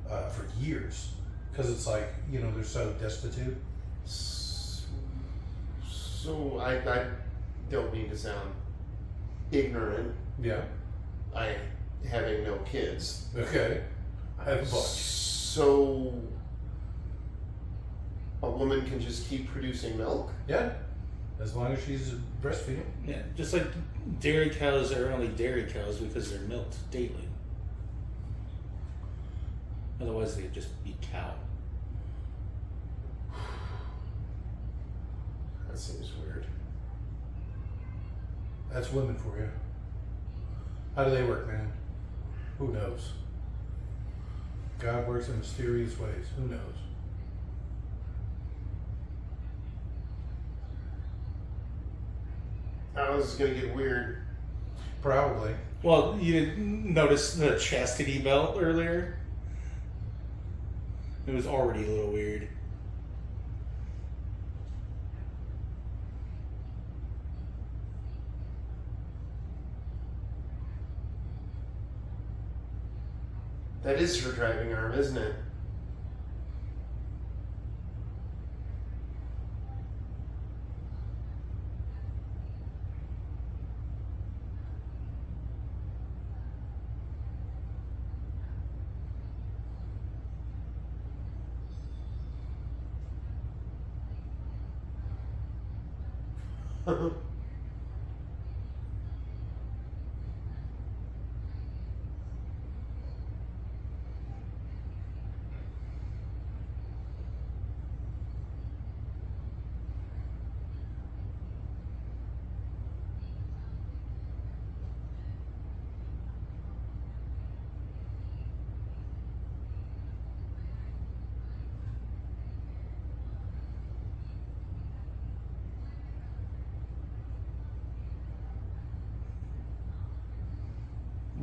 for years because it's like, they're so destitute. So I don't mean to sound ignorant. Yeah. I having no kids. Okay. I have a bunch. So a woman can just keep producing milk? Yeah. As long as she's breastfeeding. Yeah, just like dairy cows are only dairy cows because they're milked daily. Otherwise, they'd just be cow. That seems weird. That's women for you. How do they work, man? Who knows? God works in mysterious ways. Who knows? Oh, this is gonna get weird. Probably. Well, you didn't notice the chastity belt earlier? It was already a little weird. That is her driving arm, isn't it?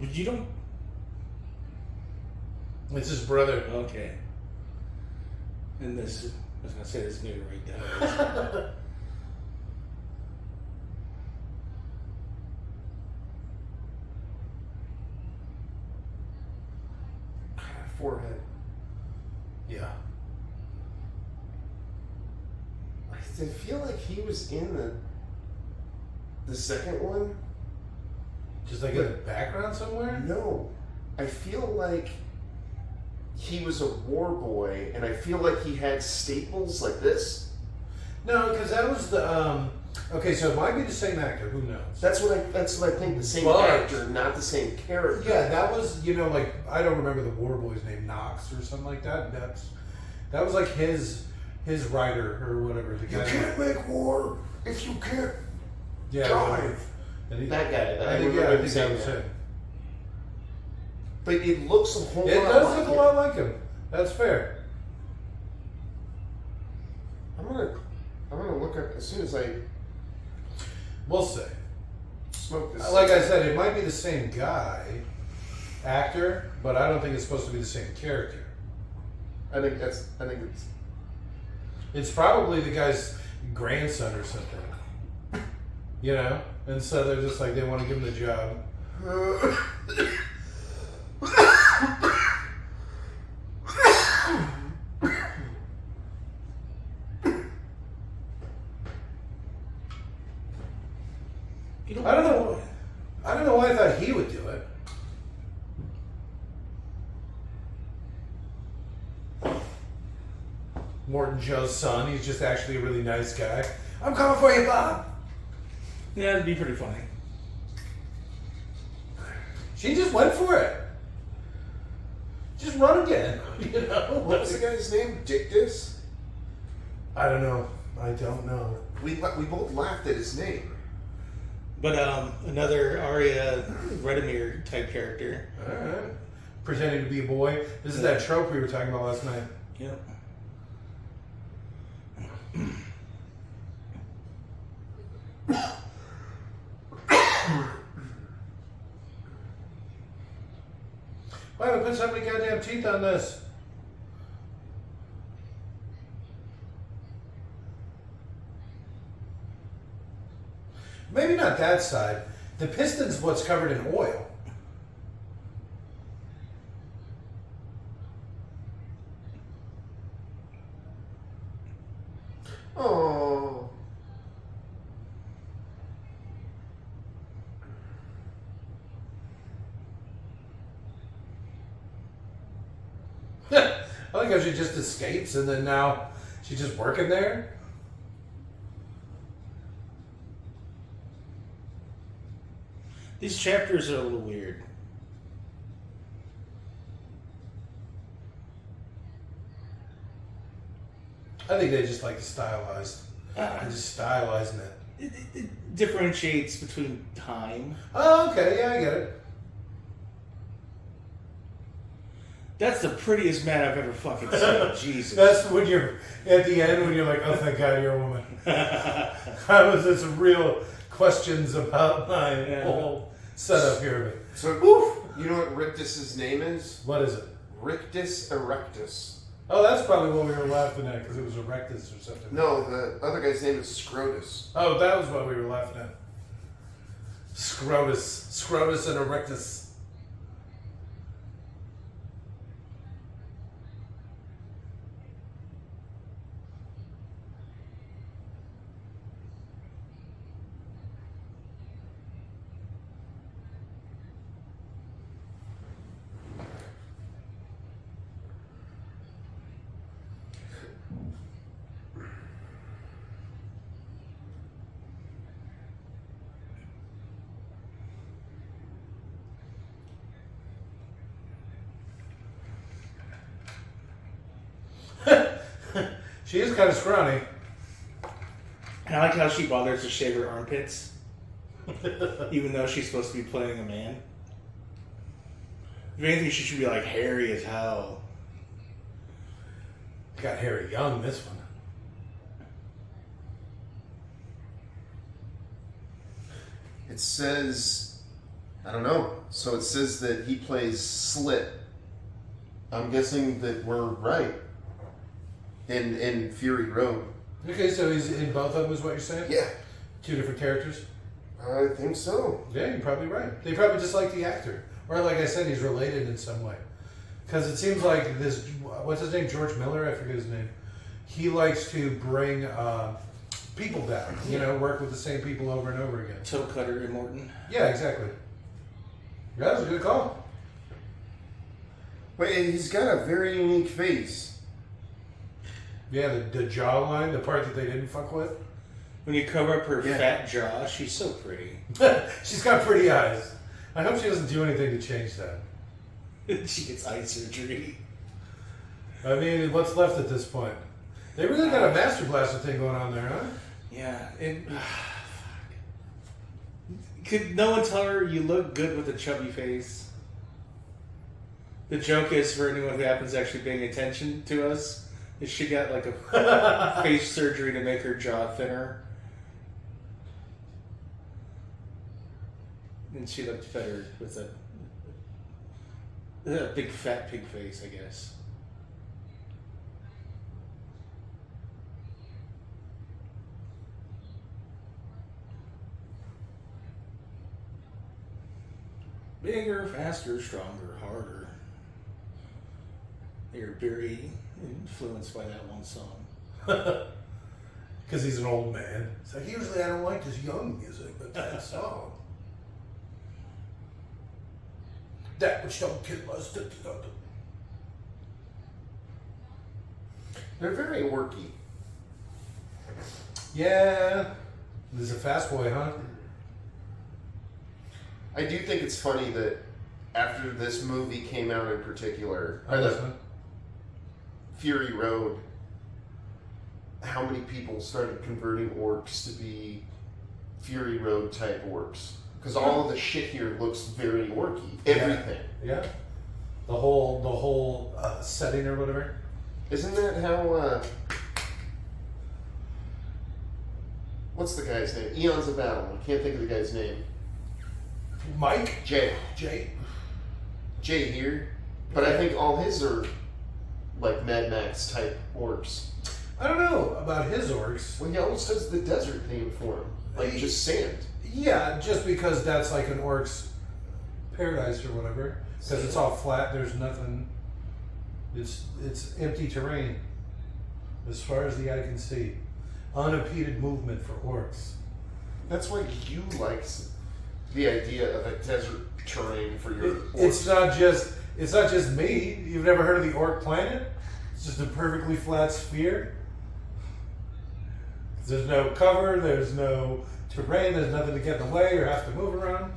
But you don't. It's his brother. Okay. And this, I was gonna say this movie right there. Forehead. Yeah. I feel like he was in the second one. Just like in the background somewhere? No, I feel like he was a war boy, and I feel like he had staples like this. No, because that was the. Okay, so it might be the same actor. Who knows? That's what I think. The same But- actor, not the same character. Yeah, that was like I don't remember the war boy's name, Knox or something like that. That was like his writer or whatever. The You guy. can't make war if you can't Yeah, drive. and he- That guy. I think remember that saying was him. But it looks a whole It lot does like look a it. lot like him. That's fair. I'm gonna look up as soon as I We'll see. smoke this. Like I said, it might be the same guy, actor, but I don't think it's supposed to be the same character. I think it's. It's probably the guy's grandson or something. You know? And so they're just like, they want to give him the job. I don't know. I don't know why I thought he would do it. Morton Joe's son. He's just actually a really nice guy. I'm coming for you, Bob. Yeah, it'd be pretty funny. She just went for it. Just run again. You know? What's the guy's name? Dictus? I don't know. I don't know. We both laughed at his name. But another Arya Redemir type character. Alright. Pretending to be a boy. This is that trope we were talking about last night. Yep. Why would I put so many goddamn teeth on this? Maybe not that side. The piston's what's covered in oil. Oh. I like how she just escapes and then now she's just working there. These chapters are a little weird. I think they just like stylized. They're just stylizing it. It differentiates between time. Oh, okay. Yeah, I get it. That's the prettiest man I've ever fucking seen. Jesus. That's when you're at the end when you're like, oh, thank God you're a woman. I was just real questions about my whole setup here. So, you know what Rictus's name is? What is it? Rictus erectus. Oh, that's probably what we were laughing at because it was erectus or something. No, the other guy's name is Scrotus. Oh, that was what we were laughing at. Scrotus and erectus. She is kind of scrawny. And I like how she bothers to shave her armpits, even though she's supposed to be playing a man. If anything, she should be like hairy as hell. Got Harry Young, this one. It says, I don't know. So it says that he plays Slit. I'm guessing that we're right. In Fury Road. Okay, so he's in both of them is what you're saying? Yeah, Two different characters? I think so. Yeah, you're probably right. They probably just like the actor. Or like I said, he's related in some way. Because it seems like this, what's his name? George Miller? I forget his name. He likes to bring people down. You know, work with the same people over and over again. Toe cutter and Morton. Yeah, exactly. That was a good call. Wait, and he's got a very unique face. Yeah, the jawline, the part that they didn't fuck with. When you cover up her Yeah. fat jaw, she's so pretty. She's got pretty eyes. I hope she doesn't do anything to change that. She gets eye surgery. I mean, what's left at this point? They really got a Master Blaster thing going on there, huh? Yeah, and could no one tell her you look good with a chubby face? The joke is, for anyone who happens to actually paying attention to us, is she got like a face surgery to make her jaw thinner. And she looked better with a big fat pig face, I guess. Bigger, faster, stronger, harder. You're very influenced by that one song. Because he's an old man. It's like, usually I don't like this young music, but that song. That which don't kill us. They're very orky. Yeah. This is a fast boy, huh? I do think it's funny that after this movie came out in particular, Oh, this one? Fury Road, how many people started converting orcs to be Fury Road type orcs? Because all of the shit here looks very orky. Everything. Yeah. The whole setting or whatever. Isn't that how, what's the guy's name? Eons of Battle. I can't think of the guy's name. Mike? Jay. Jay? Jay here. But I think all his are like Mad Max type orcs. I don't know about his orcs. Well, he always does the desert theme for him. Like just sand. Yeah, just because that's like an orc's paradise or whatever. Because it's all flat, there's nothing. It's empty terrain. As far as the eye can see. Unimpeded movement for orcs. That's why you like the idea of a desert terrain for your orcs. It's not just me. You've never heard of the orc planet? It's just a perfectly flat sphere. There's no cover, there's no terrain, there's nothing to get in the way or have to move around.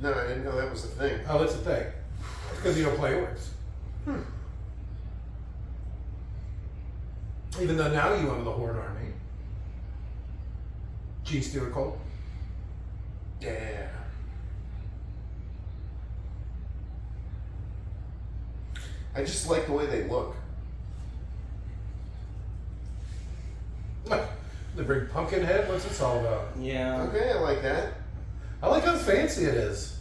No, I didn't know that was a thing. Oh, it's a thing. It's because you don't play orcs. Even though now you own the Horde Army. Gene Stealer Colt. Yeah. I just like the way they look. The big pumpkin head? What's this all about? Yeah. Okay, I like that. I like how fancy it is.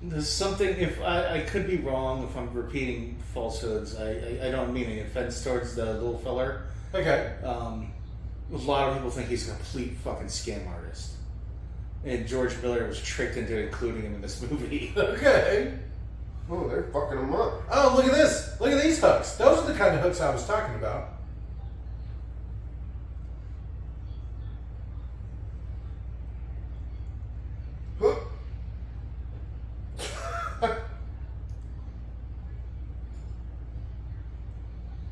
There's something, if I could be wrong if I'm repeating falsehoods. I don't mean any offense towards the little feller. Okay. A lot of people think he's a complete fucking scam artist. And George Miller was tricked into including him in this movie. Okay. Oh, they're fucking them up. Oh, look at this. Look at these hooks. Those are the kind of hooks I was talking about. Huh.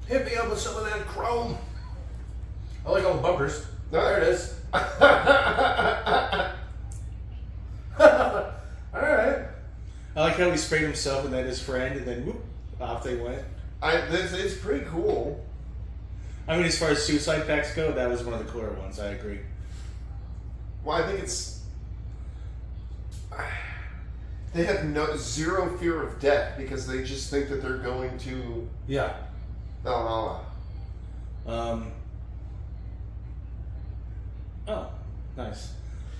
Hit me up with some of that chrome. I like all the bumpers. There it is. All right. I like how he sprayed himself and then his friend, and then whoop, off they went. It's pretty cool. I mean, as far as suicide packs go, that was one of the cooler ones. I agree. Well, I think it's... They have zero fear of death because they just think that they're going to Yeah. Valhalla. Oh, nice.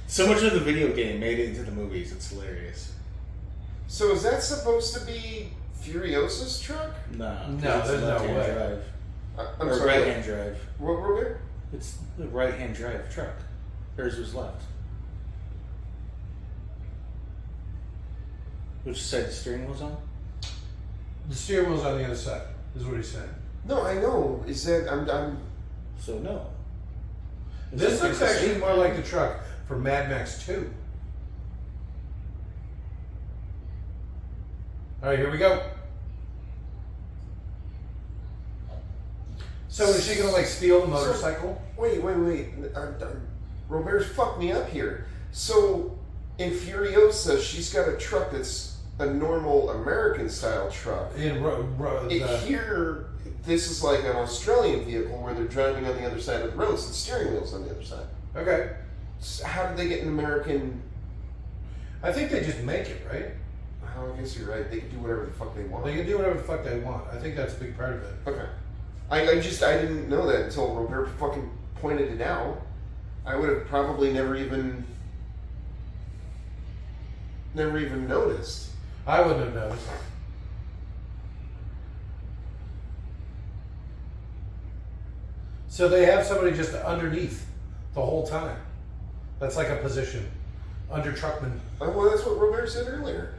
So much of the video game made it into the movies. It's hilarious. So is that supposed to be Furiosa's truck? No, No, it's there's no left-hand way. drive. I'm Or sorry. right-hand drive. What were we? It's the right-hand drive truck. Hers was left. Which side the steering wheel's on? The steering wheel's on the other side, is what he's saying. No, I know. Is that I'm So no. This looks actually more like the truck for Mad Max 2. All right, here we go. So is she gonna like steal the motorcycle? Wait. Robert's fucked me up here. So in Furiosa, she's got a truck that's a normal American style truck. In Here, this is like an Australian vehicle where they're driving on the other side of the road, so the steering wheel's on the other side. okay. So how did they get an American? I think they just make it, right? Oh, I guess you're right. They can do whatever the fuck they want. They can do whatever the fuck they want. I think that's a big part of it. Okay. I didn't know that until Robert fucking pointed it out. I would have probably never even noticed. I wouldn't have noticed. So they have somebody just underneath the whole time. That's like a position. Under truckman. Oh, well, that's what Robert said earlier.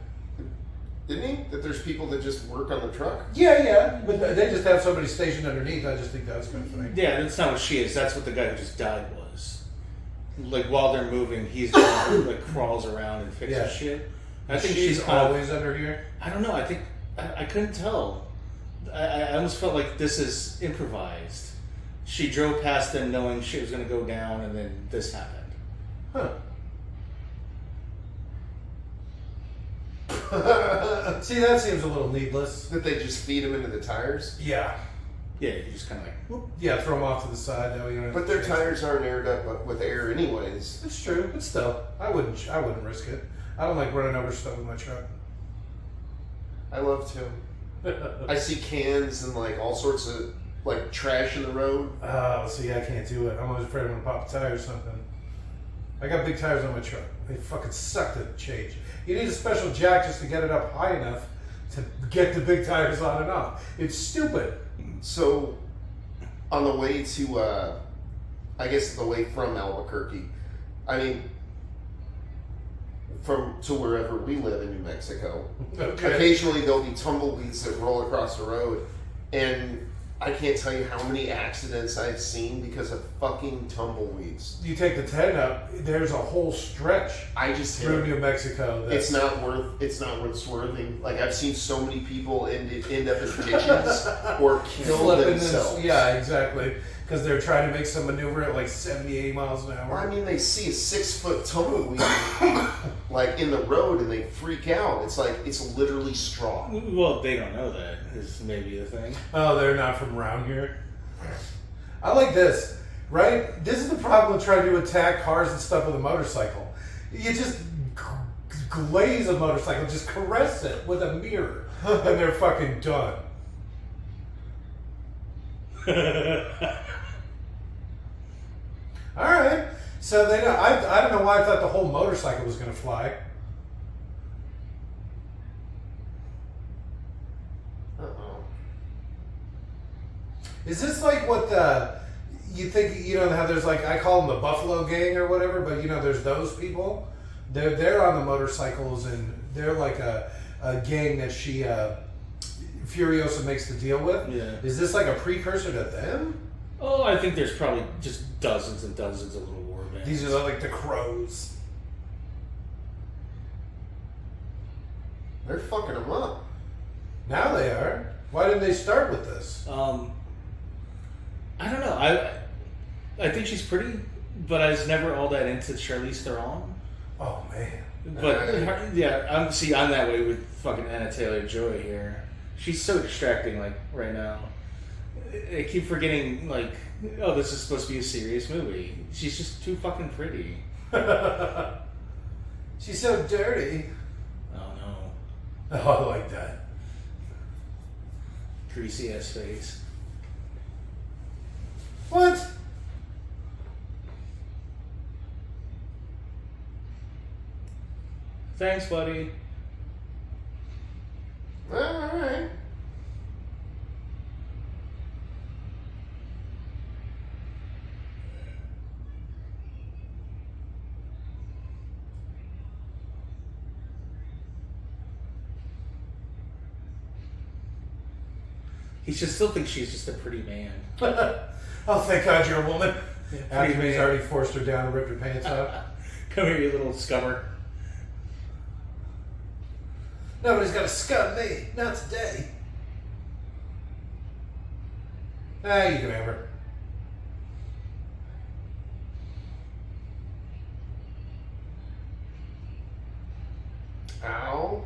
Didn't he? That there's people that just work on the truck? Yeah. But they just have somebody stationed underneath. I just think that's kind of funny. Yeah, that's not what she is. That's what the guy who just died was. Like while they're moving, he's like crawls around and fixes shit. I think she's always under here. I don't know. I think I couldn't tell. I almost felt like this is improvised. She drove past them knowing shit was going to go down, and then this happened. Huh. See, that seems a little needless. That they just feed them into the tires? Yeah. Yeah, you just kind of like, whoop. Yeah, throw them off to the side. That way you don't have But to their chase tires aren't aired up with air anyways. It's true, but still, I wouldn't risk it. I don't like running over stuff with my truck. I love to. I see cans and like all sorts of like trash in the road. Oh, see, I can't do it. I'm always afraid I'm gonna pop a tire or something. I got big tires on my truck. They fucking suck to change. You need a special jack just to get it up high enough to get the big tires on and off. It's stupid. So, on the way to, I guess the way from Albuquerque, I mean, to wherever we live in New Mexico, Okay. occasionally there'll be tumbleweeds that roll across the road, and I can't tell you how many accidents I've seen because of fucking tumbleweeds. You take the 10 up, there's a whole stretch I just hit through it. New Mexico. It's not worth swerving. Like I've seen so many people end up in ditches or kill flipping themselves. Yeah, exactly. Because they're trying to make some maneuver at like 70, 80 miles an hour. Well, I mean, they see a 6-foot tumbleweed like in the road and they freak out. It's like it's literally straw. Well, they don't know that is maybe the thing. Oh, they're not from around here. I like this, right? This is the problem with trying to attack cars and stuff with a motorcycle. You just glaze a motorcycle, just caress it with a mirror, and they're fucking done. All right. So they don't, I don't know why I thought the whole motorcycle was going to fly. Uh-oh. Is this like what you think, you know, how there's like, I call them the Buffalo Gang or whatever, but you know, there's those people. They're on the motorcycles and they're like a gang that Furiosa makes the deal with. Yeah. Is this like a precursor to them? Oh, I think there's probably just dozens and dozens of little war bands. These are like the Crows. They're fucking them up. Now they are. Why didn't they start with this? I don't know. I think she's pretty, but I was never all that into Charlize Theron. Oh man. But I'm that way with fucking Anna Taylor-Joy here. She's so distracting, like right now. I keep forgetting, like, oh, this is supposed to be a serious movie. She's just too fucking pretty. She's so dirty. Oh no, Oh, I like that. greasy ass face. What? Thanks, buddy. All right. He should still think she's just a pretty man. Oh, thank God you're a woman. After pretty he's man. already forced her down and ripped her pants off. Come here, you little scummer. Nobody's got a scud me. Not today. Ah, you can have her. Ow.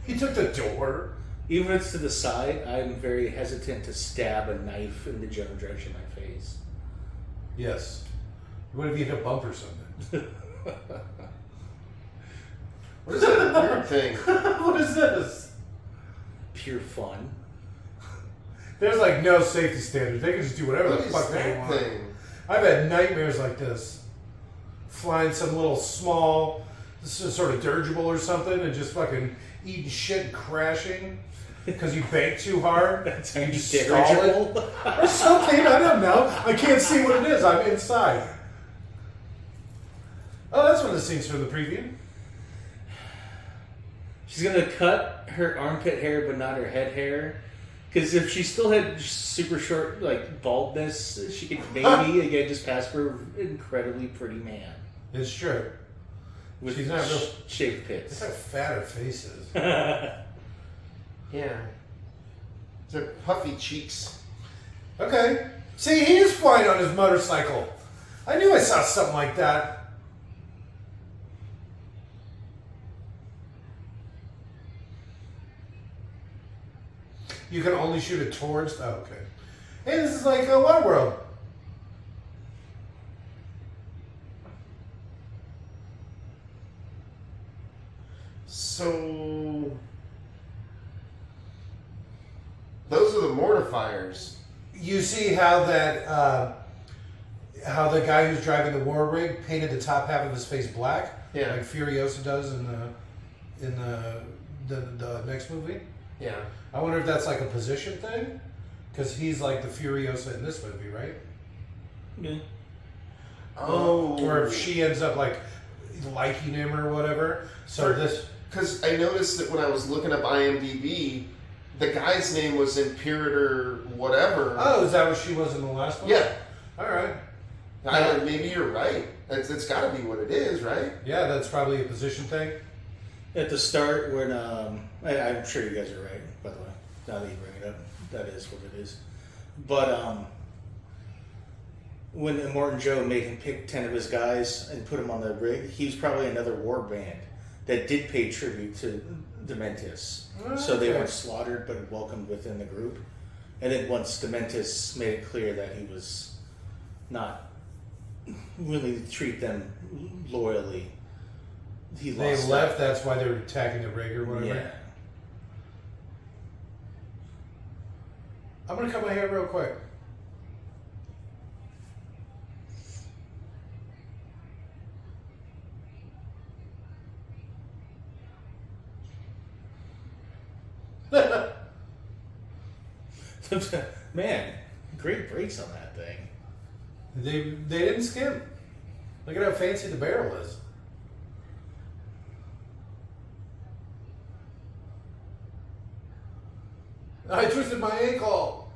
He took the door. Even if it's to the side, I'm very hesitant to stab a knife in the general direction of my face. Yes. What if you hit a bump or something? What is that weird thing? What is this? Pure fun. There's like no safety standards. They can just do whatever What the is fuck they that want. thing? I've had nightmares like this. Flying some little small, sort of dirigible or something, and just fucking eating shit and crashing because you bank too hard. That's you how you just stall it. dirigible. Or something. I don't know. I can't see what it is. I'm inside. Oh, that's one of the scenes from the preview. She's gonna cut her armpit hair, but not her head hair. Because if she still had super short, like, baldness, she could maybe, again, just pass for an incredibly pretty man. It's true. With She's not real. shaved Look pits. how fat her face is. Yeah. They're puffy cheeks. Okay. See, he is flying on his motorcycle. I knew I saw something like that. You can only shoot it towards. Oh, okay. Hey, this is like a Waterworld. So those are the mortifiers. You see how that how the guy who's driving the war rig painted the top half of his face black, Yeah. like Furiosa does in the next movie. Yeah. I wonder if that's like a position thing, because he's like the Furiosa in this movie, right? Yeah. Oh. Or if she ends up like liking him or whatever. So this. Because I noticed that when I was looking up IMDb, the guy's name was Imperator whatever. Oh, is that what she was in the last one? Yeah. All right. Maybe you're right. It's got to be what it is, right? Yeah, that's probably a position thing. At the start, when I'm sure you guys are right. By the way, now that you bring it up, that is what it is. But when Immortan Joe made him pick 10 of his guys and put him on the rig, he was probably another war band that did pay tribute to Dementis. So they Okay. weren't slaughtered, but welcomed within the group. And then once Dementis made it clear that he was not really treat them loyally, he They lost left. That's why they were attacking the rig or whatever. Yeah. I'm gonna cut my hair real quick. Man, great brakes on that thing. They didn't skim. Look at how fancy the barrel is. I twisted my ankle.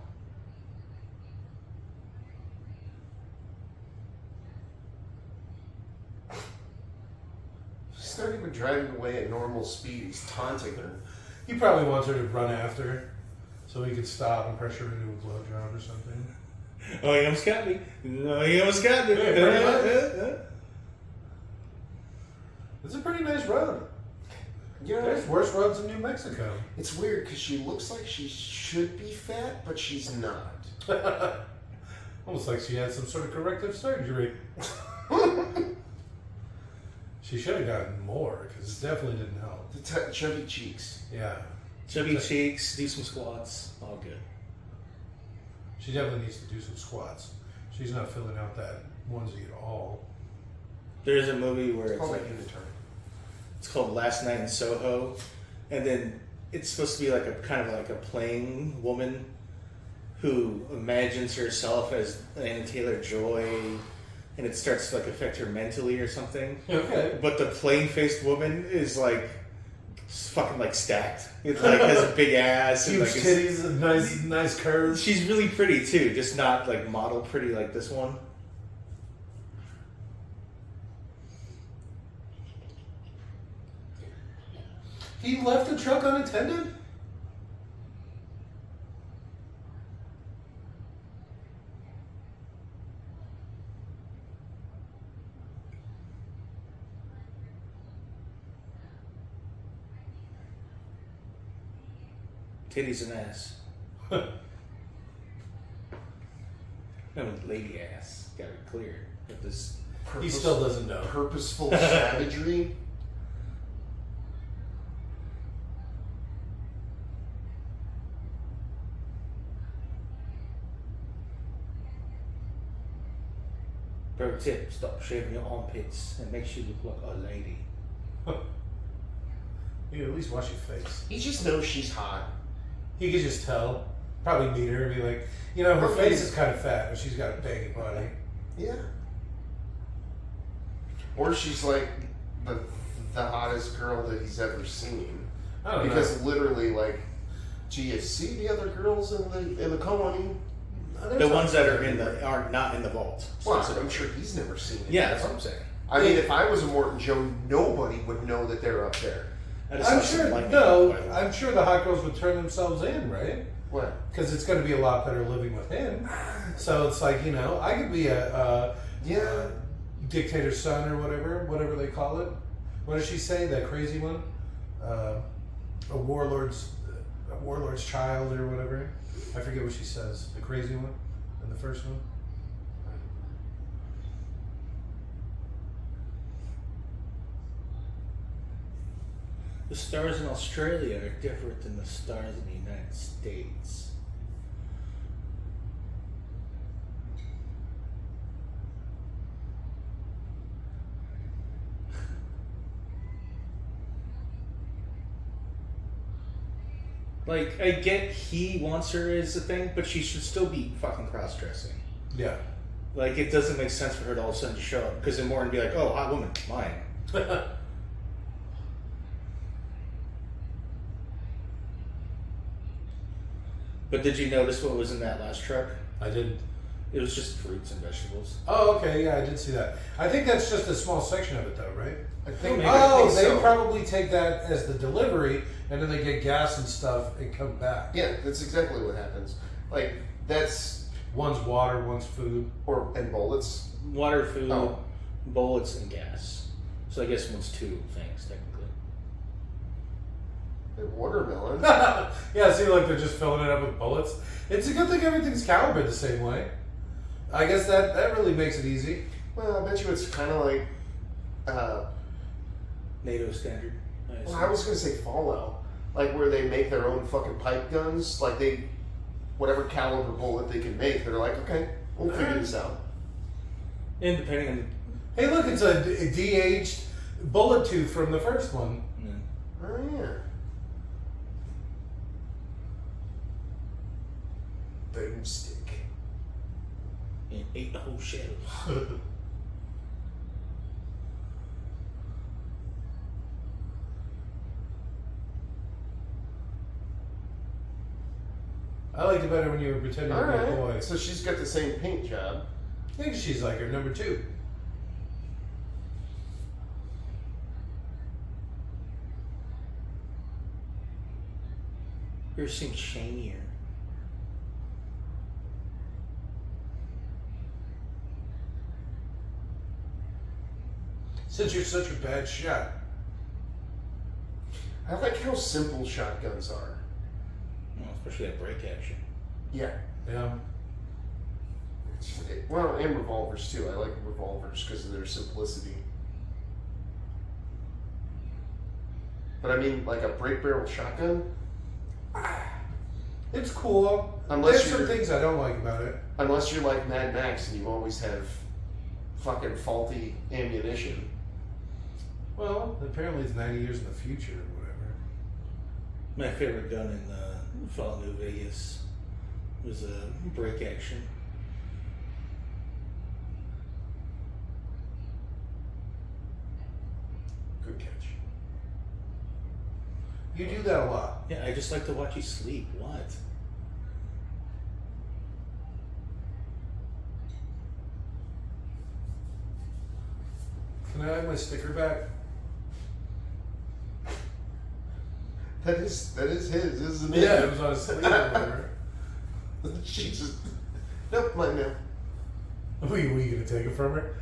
He's not even driving away at normal speed. He's taunting her. He probably wants her to run after her so he could stop and pressure her into a blowjob or something. Oh, he almost got me. No, he almost got me. Yeah, pretty much. It's a pretty nice road. You know, There's worse roads in New Mexico. it's weird because she looks like she should be fat, but she's not. Almost like she had some sort of corrective surgery. She should have gotten more because it definitely didn't help. The chubby cheeks. Yeah. Chubby cheeks, do some squats, all good. She definitely needs to do some squats. She's not filling out that onesie at all. There's a movie where it's Call like, it unitard. it's called Last Night in Soho, and then it's supposed to be like a kind of like a playing woman who imagines herself as Anna Taylor-Joy, and it starts to like affect her mentally or something. Okay. But the plain-faced woman is like fucking like stacked. It like has a big ass and Huge like titties and nice curves. she's really pretty too, just not like model pretty like this one. He left the truck unattended? Titties and ass. No, lady ass. Gotta be clear. But this. He still doesn't know. Purposeful savagery. Pro tip: stop shaving your armpits. It makes you look like a lady. You at least wash your face. He just knows she's hot. He could just tell. Probably meet her and be like, you know, her Okay. face is kind of fat, but she's got a banging body. Yeah. Or she's like the hottest girl that he's ever seen. I don't Because literally, like, do you see the other girls in the colony? know. The ones that are not in the vault. Well, I'm sure he's never seen it. Yeah, that's what I'm saying. I mean, if I was a Morton Joe, nobody would know that they're up there. I just I'm saw some sure. lightning, No, by the way. I'm sure the hot girls would turn themselves in, right? What? Because it's going to be a lot better living with him. So it's like, you know, I could be a dictator's son or whatever they call it. What does she say? That crazy one, a warlord's child or whatever. I forget what she says. The crazy one, in the first one. The stars in Australia are different than the stars in the United States. Like, I get he wants her as a thing, but she should still be fucking cross-dressing. Yeah. Like, it doesn't make sense for her to all of a sudden show up, because then Morton would be like, oh, hot woman, mine. But did you notice what was in that last truck? I didn't. It was just fruits and vegetables. Oh, okay. Yeah, I did see that. I think that's just a small section of it, though, right? I think. Oh, they so. probably take that as the delivery, and then they get gas and stuff and come back. Yeah, that's exactly what happens. Like that's One's water, one's food. and bullets. Water, food, Oh. bullets, and gas. So I guess one's two things, technically. Watermelon. Yeah, see, like they're just filling it up with bullets. It's a good thing everything's calibrated the same way. I guess that really makes it easy. Well, I bet you it's kind of like. NATO standard. Well, I was gonna say Fallout, like where they make their own fucking pipe guns. Like whatever caliber bullet they can make, they're like, okay, we'll figure this out. And depending on Hey, look, it's a de-aged bullet tooth from the first one. Oh yeah. Boomstick. and ate the whole shells. I liked it better when you were pretending to be a boy. Alright, so she's got the same paint job. I think she's like her number 2. Yours seems shinier. Since you're such a bad shot. I like how simple shotguns are. Well, especially that break action. Yeah. Yeah. Well, and revolvers too. I like revolvers because of their simplicity. But I mean, like a break barrel shotgun, It's cool. Unless There's some you're- things I don't like about it. unless you're like Mad Max and you always have fucking faulty ammunition. Well, apparently it's 90 years in the future or whatever. My favorite gun in Fallout New Vegas was a break action. Good catch. You do that a lot. Yeah, I just like to watch you sleep. What? Can I have my sticker back? That is his, isn't it? Yeah, it was on his sleeve or whatever. She just, nope, mine now. Were you gonna take it from her?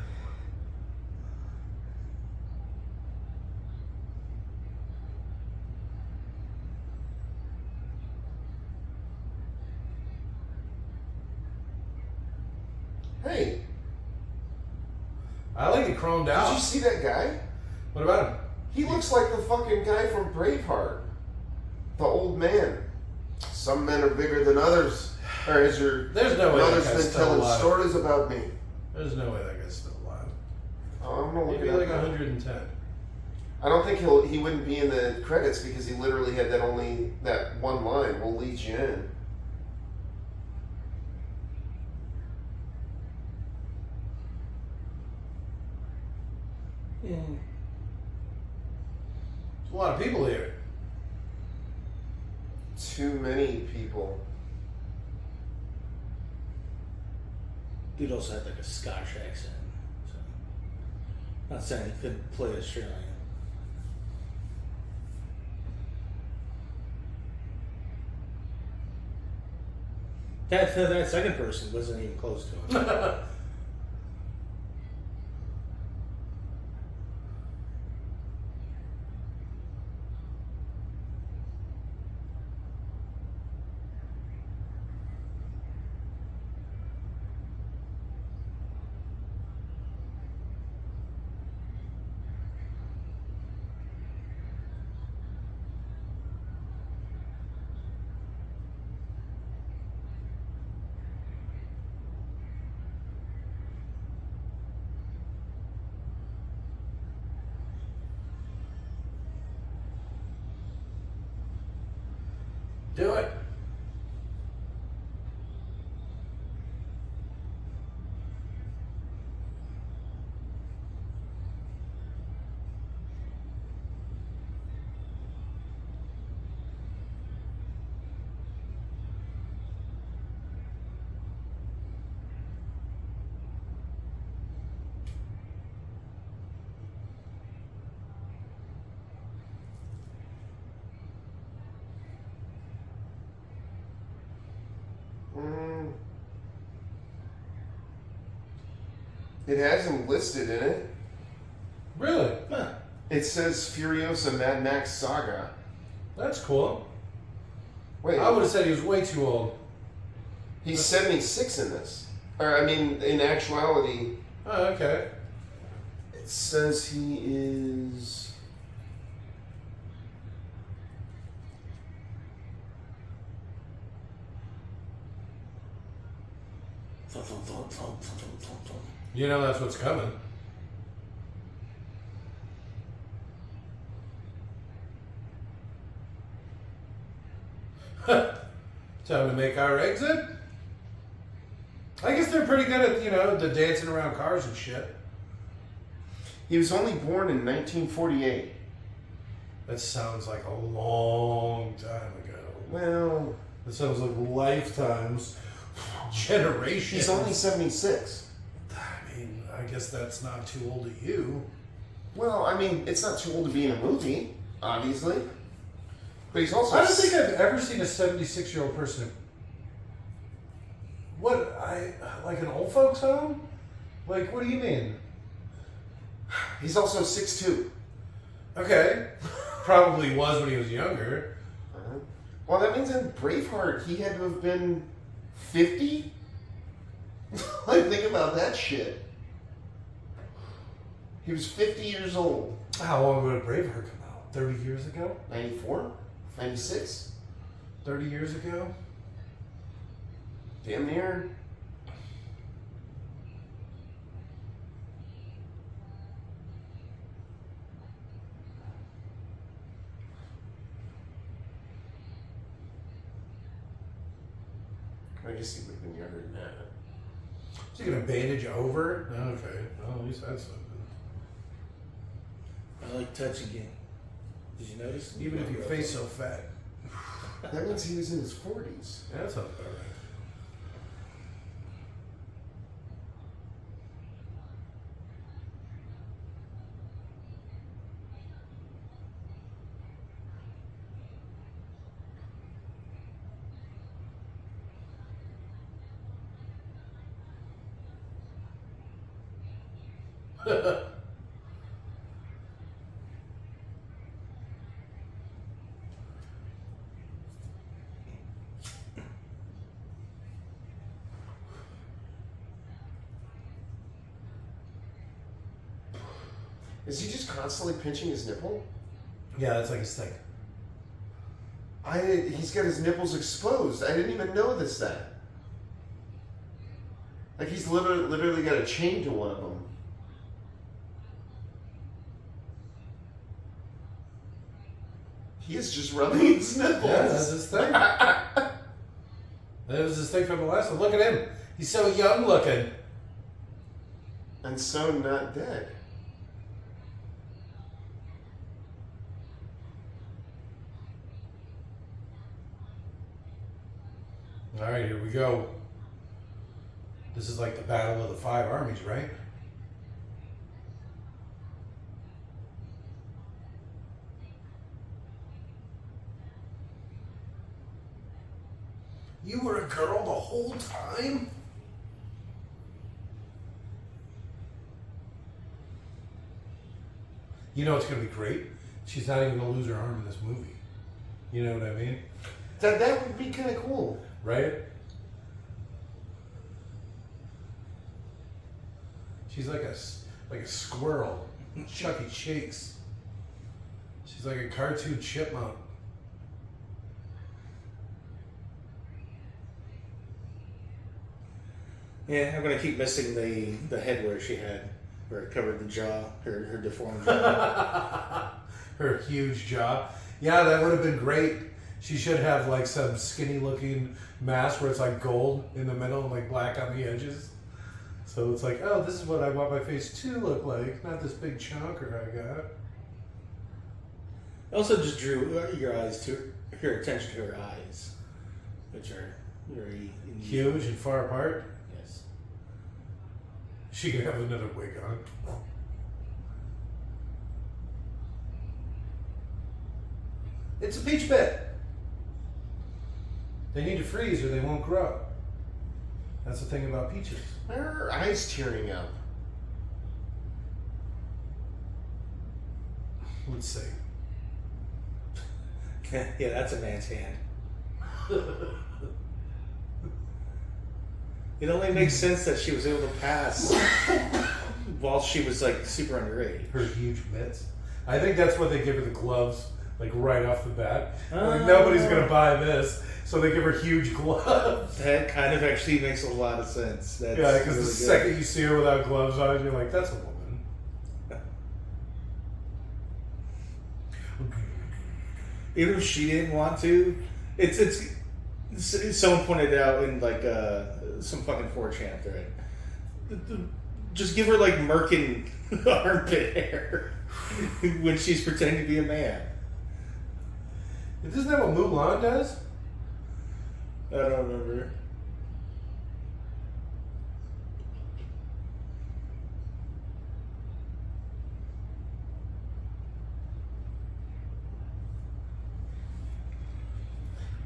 Hey, I like it chromed did you out. see that guy? What about him? He looks like the fucking guy from Braveheart. The old man. Some men are bigger than others. Or has your There's no way that mother's guy's been still telling alive. stories about me? There's no way that guy's still alive. Oh, I'm gonna look Maybe it up like now. 110. I don't think he wouldn't be in the credits because he literally had that one line. We'll lead you in. There's a lot of people here. Too many people. Dude also had like a Scottish accent. So. Not saying he couldn't play Australian. That second person wasn't even close to him. Do it. It has him listed in it. Really? Huh. It says Furiosa Mad Max Saga. That's cool. Wait, I would have said he was way too old. he's 76 in this. Or, I mean, in actuality, Oh, okay. it says he is... You know that's what's coming. Time to make our exit? I guess they're pretty good at, the dancing around cars and shit. He was only born in 1948. That sounds like a long time ago. Well, That sounds like lifetimes, generations. he's only 76. I mean, I guess that's not too old to you. Well, I mean, it's not too old to be in a movie, obviously. But he's also... I don't think I've ever seen a 76-year-old person. Like an old folks home? Like, what do you mean? He's also 6'2". Okay. Probably was when he was younger. Well, that means in Braveheart, he had to have been 50? Like, think about that shit. He was 50 years old. How long ago did Braveheart come out? 30 years ago? 94? 96? 30 years ago? Damn near. I guess he would have been younger than that. Is he going to bandage over? Okay. Well, at least that's something. I like touching him. Did you notice? Even if your face so fat. That means he was in his 40s. Yeah, that sounds about right. Is he just constantly pinching his nipple? Yeah, that's like his thing. He's got his nipples exposed. I didn't even notice that. Like he's literally got a chain to one of them. He is just rubbing his nipples. Yeah, that's his thing. That was his thing from the last one. Look at him. He's so young looking. And so not dead. All right, here we go. This is like the battle of the 5 armies, right? You were a girl the whole time? You know it's going to be great. She's not even going to lose her arm in this movie. You know what I mean? That would be kind of cool. Right? She's like a squirrel. Chucky shakes. She's like a cartoon chipmunk. Yeah, I'm gonna keep missing the head where it covered the jaw, her deformed jaw. Her huge jaw. Yeah, that would have been great. She should have like some skinny looking mask where it's like gold in the middle and like black on the edges. So it's like, oh, this is what I want my face to look like, not this big chonker I got. Also, just drew your attention to her eyes, which are very Huge and far apart. Yes. She could have another wig on. It's a peach pit. They need to freeze or they won't grow. That's the thing about peaches. Why are her eyes tearing up? Let's see. Yeah, that's a man's hand. It only makes sense that she was able to pass while she was like super underage. Her huge mitts. I think that's what they give her the gloves, like right off the bat. Like nobody's gonna buy this, so they give her huge gloves. That kind of actually makes a lot of sense. That's Yeah, because really the good. second you see her without gloves on, you're like, that's a woman. Even if she didn't want to, it's someone pointed out in like some fucking 4chan thread. Just give her like merkin armpit hair when she's pretending to be a man. Isn't that what Mulan does? I don't remember.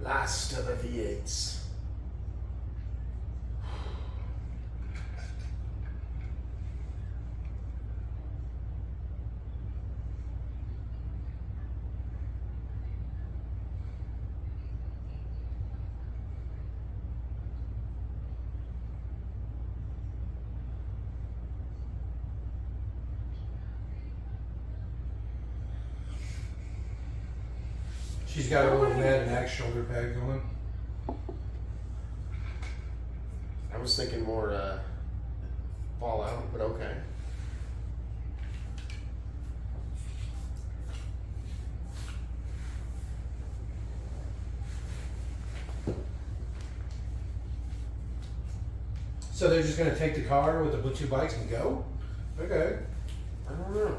Last of the V8s. She's got a little Mad Max shoulder pad going. I was thinking more Fallout, but okay. So they're just gonna take the car with the 2 bikes and go? Okay. I don't know.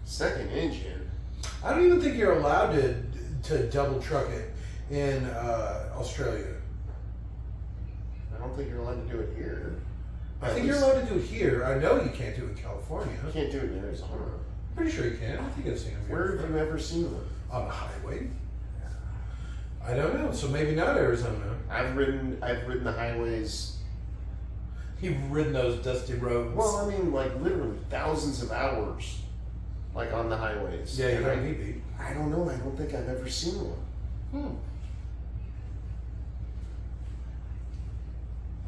Second engine. I don't even think you're allowed to double truck it in Australia. I don't think you're allowed to do it here. I think you're allowed to do it here. I know you can't do it in California. You can't do it in Arizona. Pretty sure you can. I think I've seen him. Where have you ever seen one? On the highway? I don't know. So maybe not Arizona. I've ridden the highways. You've ridden those dusty roads. Well, I mean, like literally thousands of hours, like on the highways. Yeah, you And don't need to. I don't know. I don't think I've ever seen one. Hmm.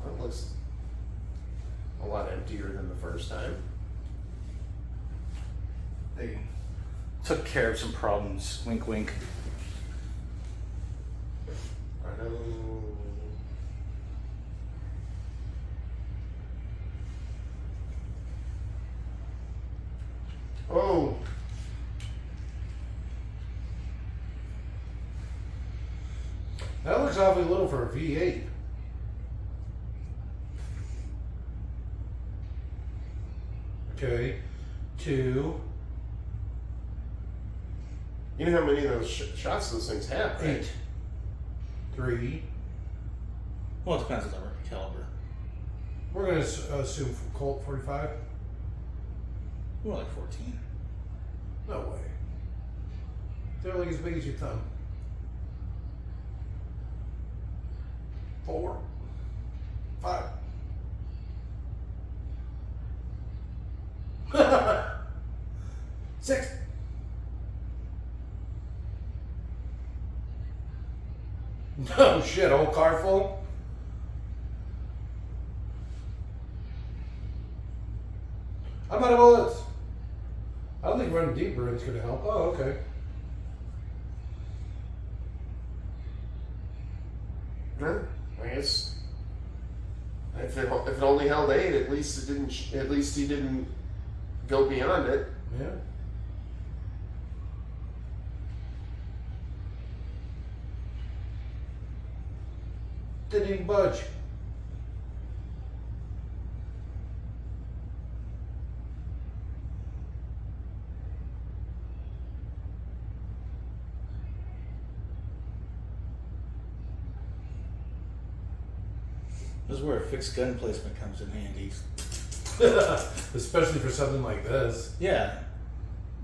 Well, it looks a lot emptier than the first time. They took care of some problems. Wink, wink. I know. Oh. That looks awfully little for a V8. Okay. 2. You know how many of those shots those things have, right? 8. 3. Well, it depends on the caliber. We're going to assume Colt 45. More like 14. No way. They're like as big as your thumb. 4. 5. 6. No shit, whole car full? I'm out of bullets. I don't think running deeper is going to help. Oh, okay. Yeah, I guess if it only held 8, at least it didn't. At least he didn't go beyond it. Yeah. Didn't even budge. This is where a fixed gun placement comes in handy. Especially for something like this. Yeah.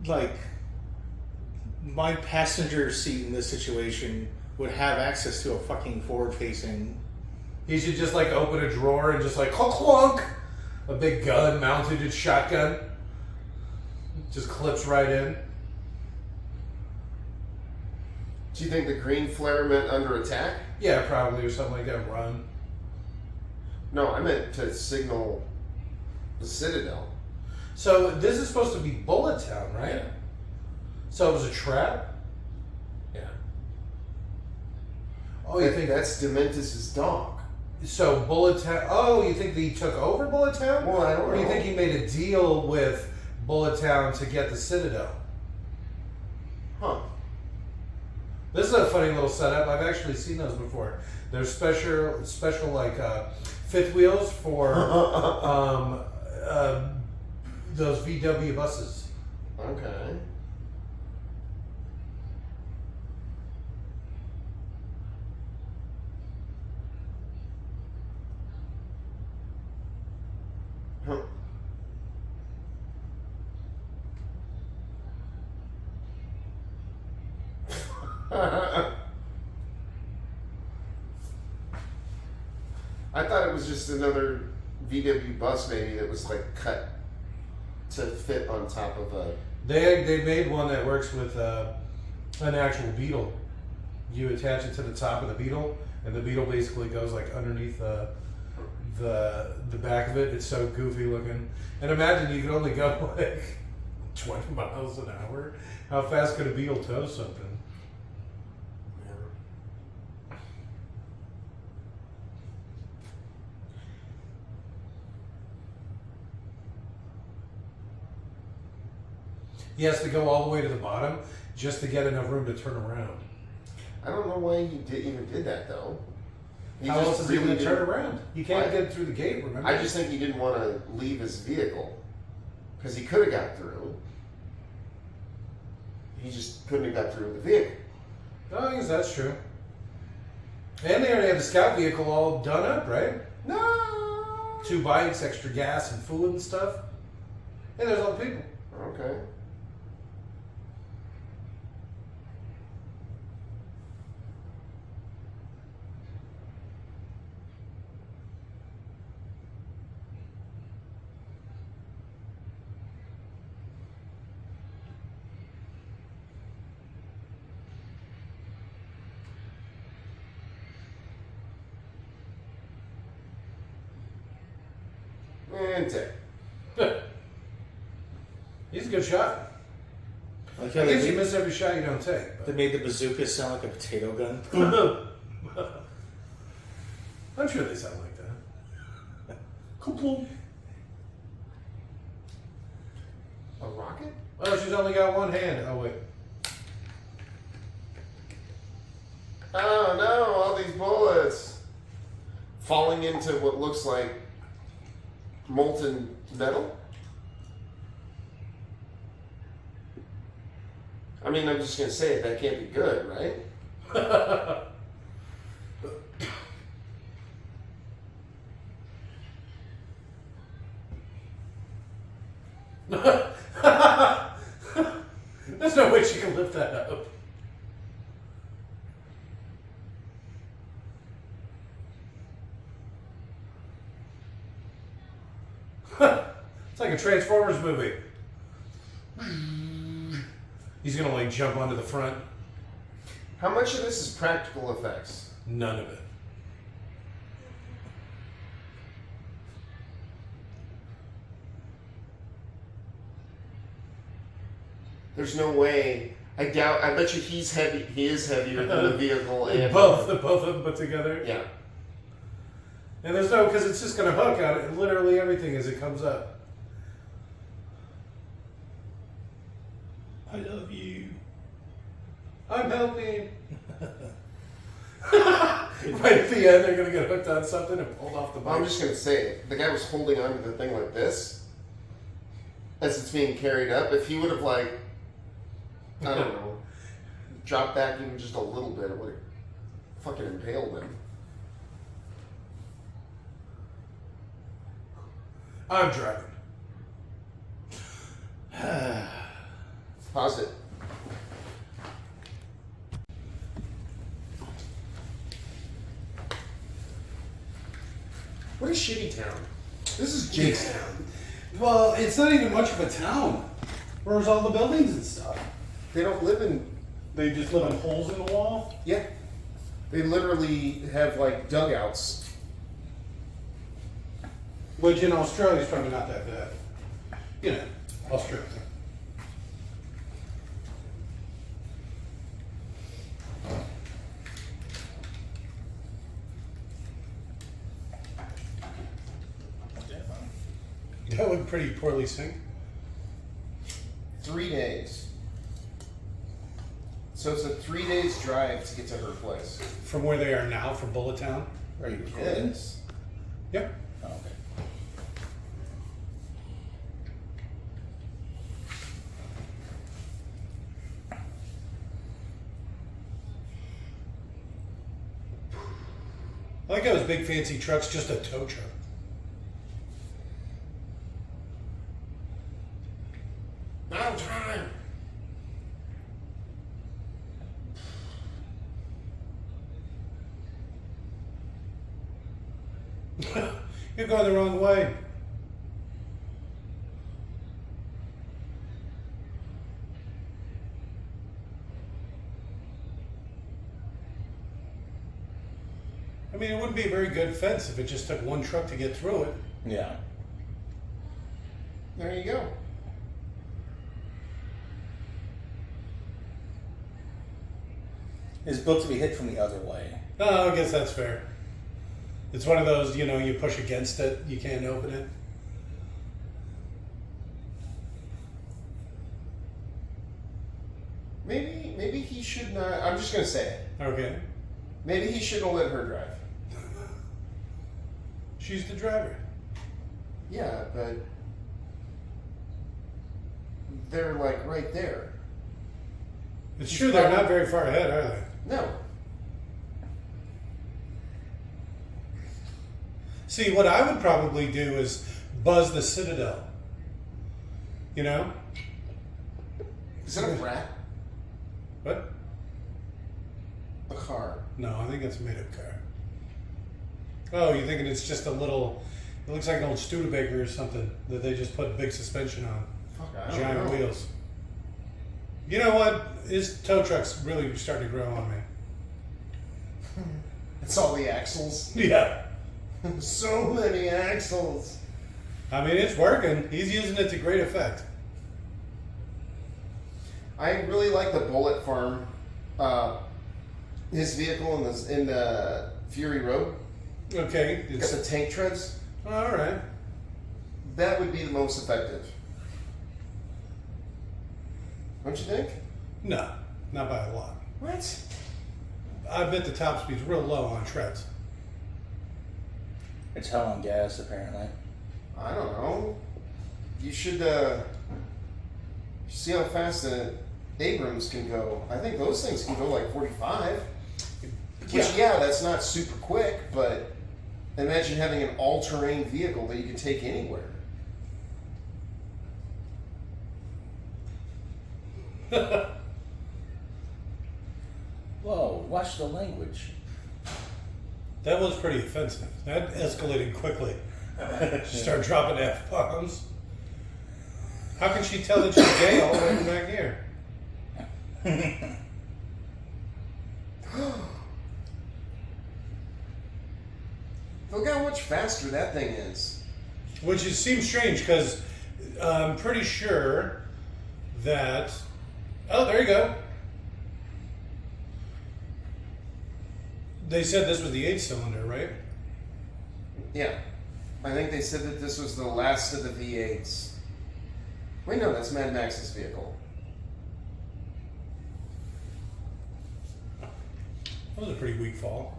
Like, my passenger seat in this situation would have access to a fucking forward-facing... He should just like open a drawer and just like clunk clunk, a big gun mounted as shotgun. Just clips right in. Do you think the green flare meant under attack? Yeah, probably, or something like that. Run. No, I meant to signal the Citadel. So this is supposed to be Bullet Town, right? Yeah. So it was a trap? Yeah. Oh, you think that's Dementis' dog? so? Bullet Town. Oh, you think that he took over Bullet Town? Well, I don't Or you know. think he made a deal with Bullet Town to get the Citadel? Huh. This is a funny little setup. I've actually seen those before. They're special like fifth wheels for those VW buses. Okay. Huh. I thought it was just another VW bus maybe that was like cut to fit on top of a... They made one that works with an actual Beetle. You attach it to the top of the Beetle, and the Beetle basically goes like underneath the back of it. It's so goofy looking. And imagine you could only go like 20 miles an hour. How fast could a Beetle tow something? He has to go all the way to the bottom just to get enough room to turn around. I don't know why he even did that though. He How just else is he really going to turn didn't- around? You can't I- get through the gate, remember? I just think he didn't want to leave his vehicle because he could have got through. He just couldn't have got through with the vehicle. Oh, I guess that's true. And they already had the scout vehicle all done up, right? No. 2 bikes, extra gas and food and stuff. And there's all the people. Okay. And take. He's a good shot. Like I how guess they, you miss every shot you don't take. they made the bazooka sound like a potato gun. I'm sure they sound like that. Kaboom. A rocket? Oh, she's only got one hand. Oh, wait. Oh no, all these bullets. Falling into what looks like molten metal? I mean, I'm just gonna say it, that can't be good, right? There's no way she can lift that up. It's like a Transformers movie. He's gonna like jump onto the front. How much of this is practical effects? None of it. There's no way. I bet you he's heavy. He is heavier than the vehicle. And Both of them put together. Yeah. And there's no, because it's just gonna hook out it, literally everything as it comes up. I love you. I'm helping. Right at the end, they're gonna get hooked on something and pulled off the bike. I'm just gonna say it. The guy was holding onto the thing like this as it's being carried up. If he would have like, I don't know, dropped back even just a little bit, it would have fucking impaled him. I'm driving. Pause it. What a shitty town. This is Jake's town. Well, it's not even much of a town. Where's all the buildings and stuff? They don't live in. They just live in holes in the wall? Yeah. They literally have like dugouts. Which in Australia is probably not that bad. You know, Australia. That would pretty poorly sink. 3 days. So it's a 3 days drive to get to her place. From where they are now, from Bullet Town. Are you recording? Yes. Yep. Oh, okay. I like how those big fancy trucks, just a tow truck. No time. You're going the wrong way. I mean, it wouldn't be a very good fence if it just took one truck to get through it. Yeah. There you go. It's built to be hit from the other way. Oh, I guess that's fair. It's one of those, you know, you push against it, you can't open it. Maybe he should not. I'm just gonna say it. Okay. Maybe he shouldn't let her drive. She's the driver. Yeah, but they're like right there. It's true, they're not very far ahead, are they? No. See, what I would probably do is buzz the Citadel. You know? Is that a rat? What? A car. No, I think it's a made-up car. Oh, you're thinking it's just a little... It looks like an old Studebaker or something that they just put big suspension on. Fuck, I don't Giant know. wheels. You know what? His tow truck's really starting to grow on me. It's all the axles. Yeah. So many axles. I mean, it's working. He's using it to great effect. I really like the Bullet Farm, his vehicle in the Fury Road. Okay. Got the tank treads. All right. That would be the most effective. Don't you think? No, not by a lot. What? I bet the top speed's real low on treads. It's hell on gas, apparently. I don't know. You should see how fast the Abrams can go. I think those things can go like 45. Which, yeah, that's not super quick, but imagine having an all-terrain vehicle that you can take anywhere. Whoa, watch the language. That was pretty offensive. That escalated quickly. She started dropping F-bombs. How can she tell that she's gay all the way back here? Look how much faster that thing is. Which seems strange because I'm pretty sure that... Oh, there you go. They said this was the 8-cylinder, right? Yeah. I think they said that this was the last of the V8s. Wait, no, that's Mad Max's vehicle. That was a pretty weak fall.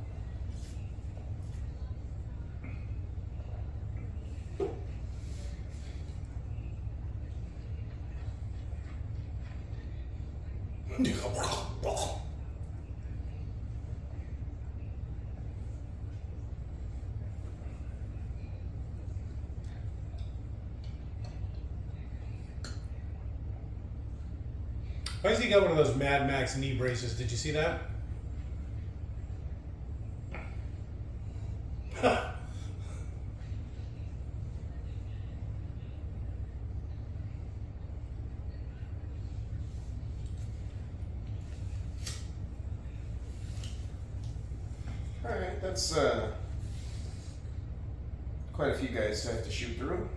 Why has he got one of those Mad Max knee braces? Did you see that? Alright, that's quite a few guys to have to shoot through.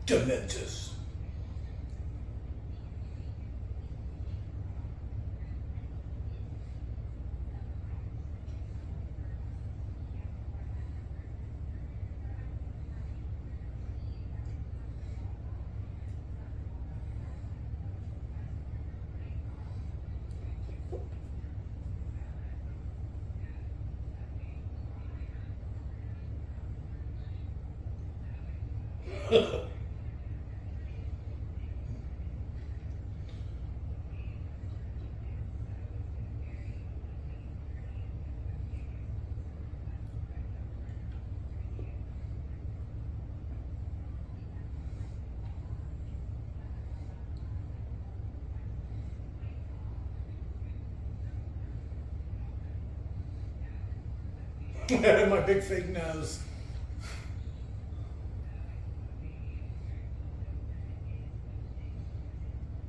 Dementus. My big fake nose.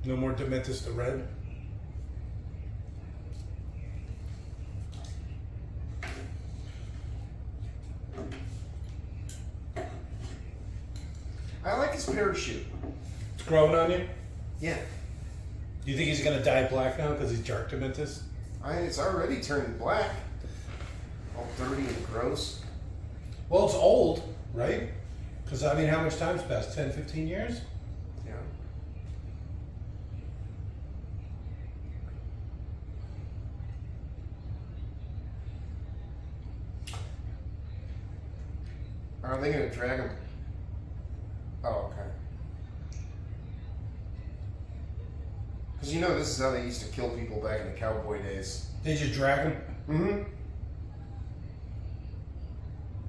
No more Dementus the Red. I like his parachute. It's growing on you? Yeah. Do you think he's gonna dye black now because he's Jark Dementus? It's already turned black. All dirty and gross. Well, it's old, right? Because, I mean, how much time's passed? 10, 15 years? Yeah. Are they going to drag him? Oh, okay. Because you know this is how they used to kill people back in the cowboy days. Did you drag him? Mm-hmm.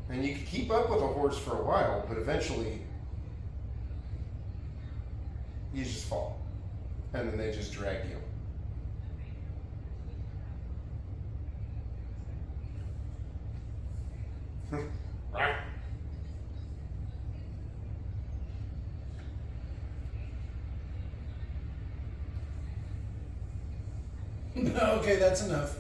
And you could keep up with a horse for a while, but eventually you just fall. And then they just drag you. Right. Okay, that's enough.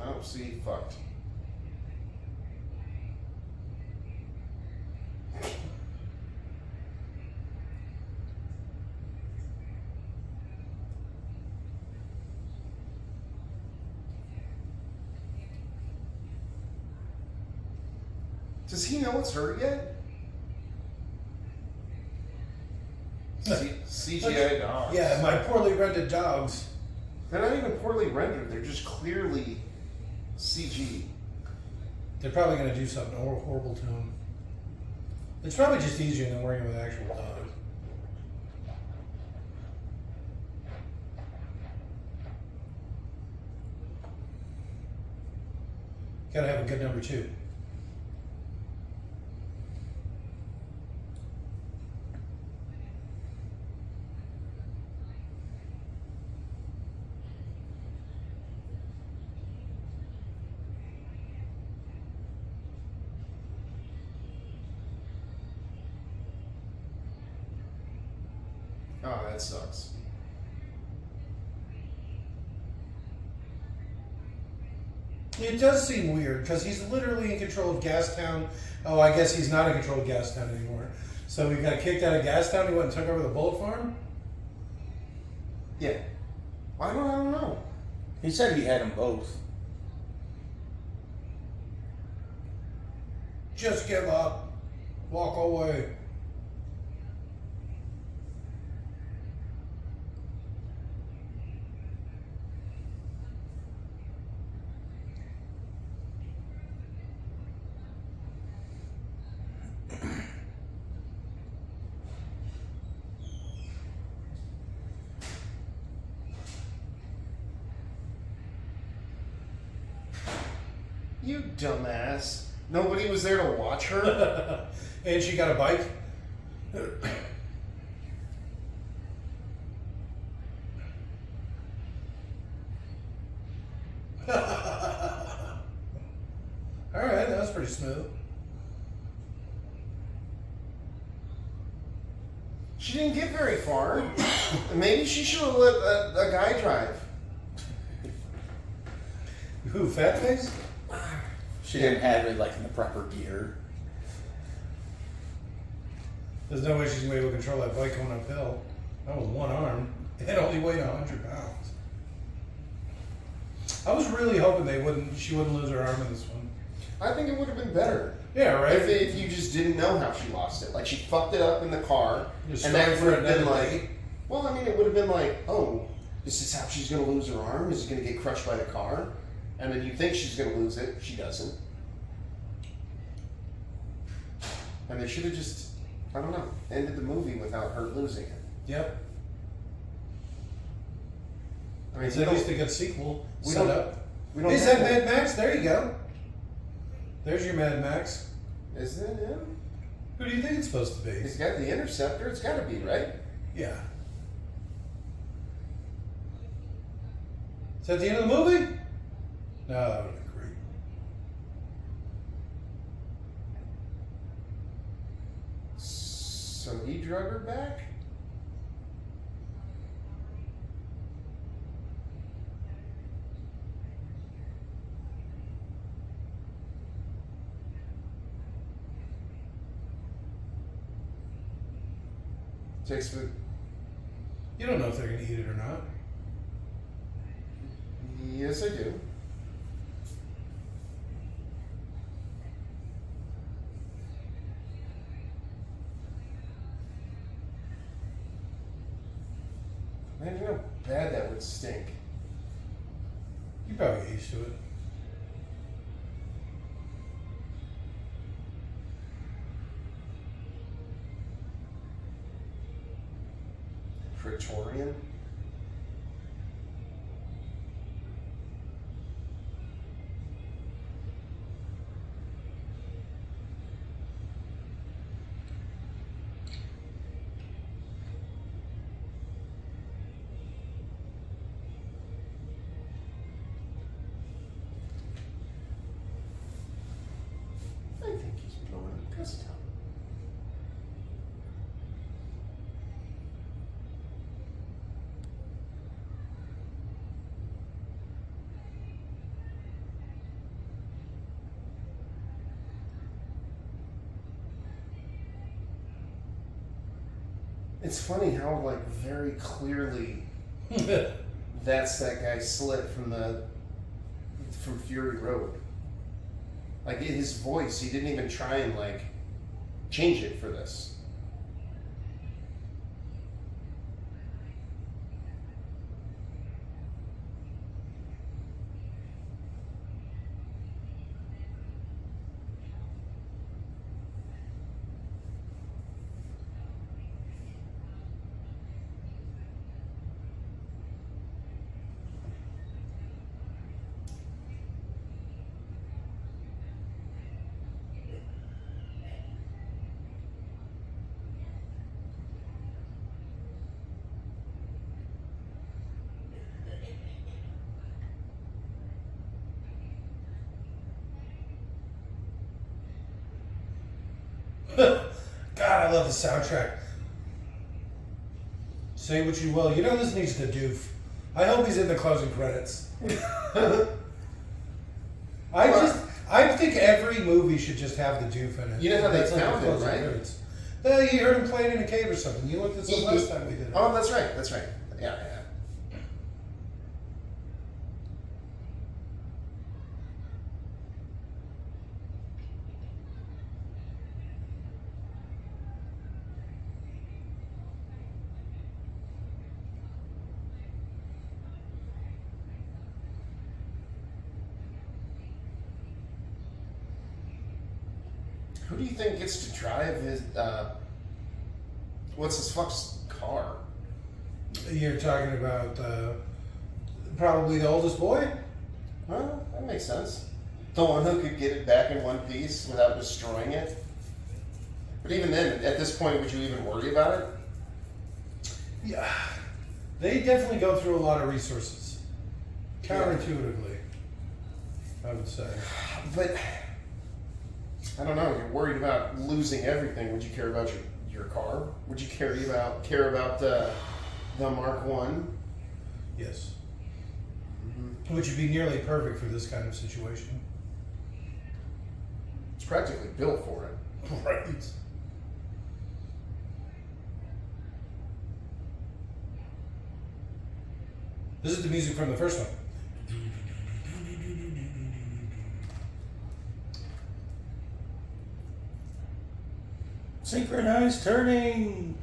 Oh, see, fucked. Does he know it's her yet? CGI dogs. Yeah, my poorly rendered dogs. They're not even poorly rendered. They're just clearly CG. They're probably going to do something horrible to them. It's probably just easier than working with actual dogs. Gotta have a good number 2. Oh, that sucks. It does seem weird because he's literally in control of Gastown. Oh, I guess he's not in control of Gastown anymore. So he got kicked out of Gastown. He went and took over the Bullet Farm. Yeah. I don't know. He said he had them both. Just give up. Walk away. You dumbass. Nobody was there to watch her? And she got a bike. Alright, that was pretty smooth. She didn't get very far. Maybe she should have let a guy drive. Who, fat face? She didn't have it like in the proper gear. There's no way she's gonna be able to control that bike going uphill. That was one arm. It only weighed 100 pounds. I was really hoping she wouldn't lose her arm in this one. I think it would have been better. Yeah, right. If you just didn't know how she lost it. Like, she fucked it up in the car. Just And that started would for have been another like, day. well, I mean, it would have been like, oh, is this how she's going to lose her arm? Is it going to get crushed by the car? And then you think she's going to lose it. She doesn't. And they should have just, I don't know, ended the movie without her losing it. Yep. I mean, It's at least a good sequel we set don't- up. we don't Is have that Mad Max? There you go. There's your Mad Max. Is it him? Who do you think it's supposed to be? He's got the Interceptor. It's got to be, right? Yeah. Is that the end of the movie? No, that would have been great. So he drug her back? Takes food. You don't know if they're going to eat it or not. Yes, I do. Imagine how bad that would stink. You probably get used to it. Praetorian? I think he's blowing a pistol. It's funny how, like, very clearly that's that guy Slit from Fury Road. Like, his voice, he didn't even try and, like, change it for this. God, I love the soundtrack. Say what you will. You know this needs the doof. I hope he's in the closing credits. I think every movie should just have the doof in it. You know how they That's like found the him, closing right? credits. You heard him playing in a cave or something. You looked at this last time we did it. Oh, that's right. Yeah. Who do you think gets to drive his, what's his fuck's car? You're talking about probably the oldest boy? Well, that makes sense. The one who could get it back in one piece without destroying it. But even then, at this point, would you even worry about it? Yeah. They definitely go through a lot of resources. Counterintuitively, I would say. But I don't know. You're worried about losing everything. Would you care about your car? Would you care about the Mark One? Yes. Which would be nearly perfect for this kind of situation. It's practically built for it. Right. This is the music from the first one. Synchronized turning.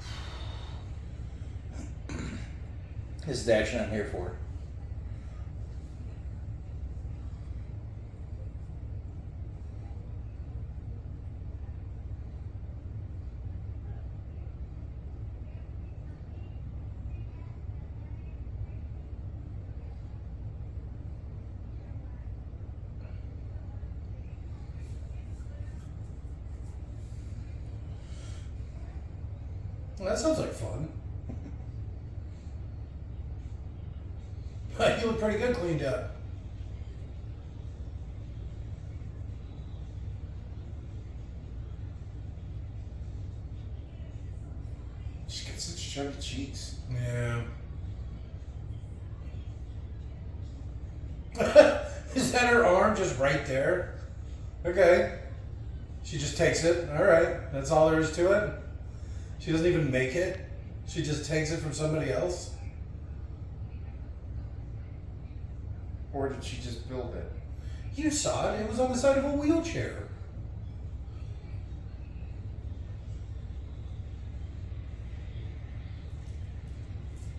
This is the action I'm here for. Well, that sounds like fun. You look pretty good cleaned up. She got such chunky cheeks. Yeah. Is that her arm just right there? Okay. She just takes it. All right. That's all there is to it. She doesn't even make it. She just takes it from somebody else. Or did she just build it? You saw it. It was on the side of a wheelchair.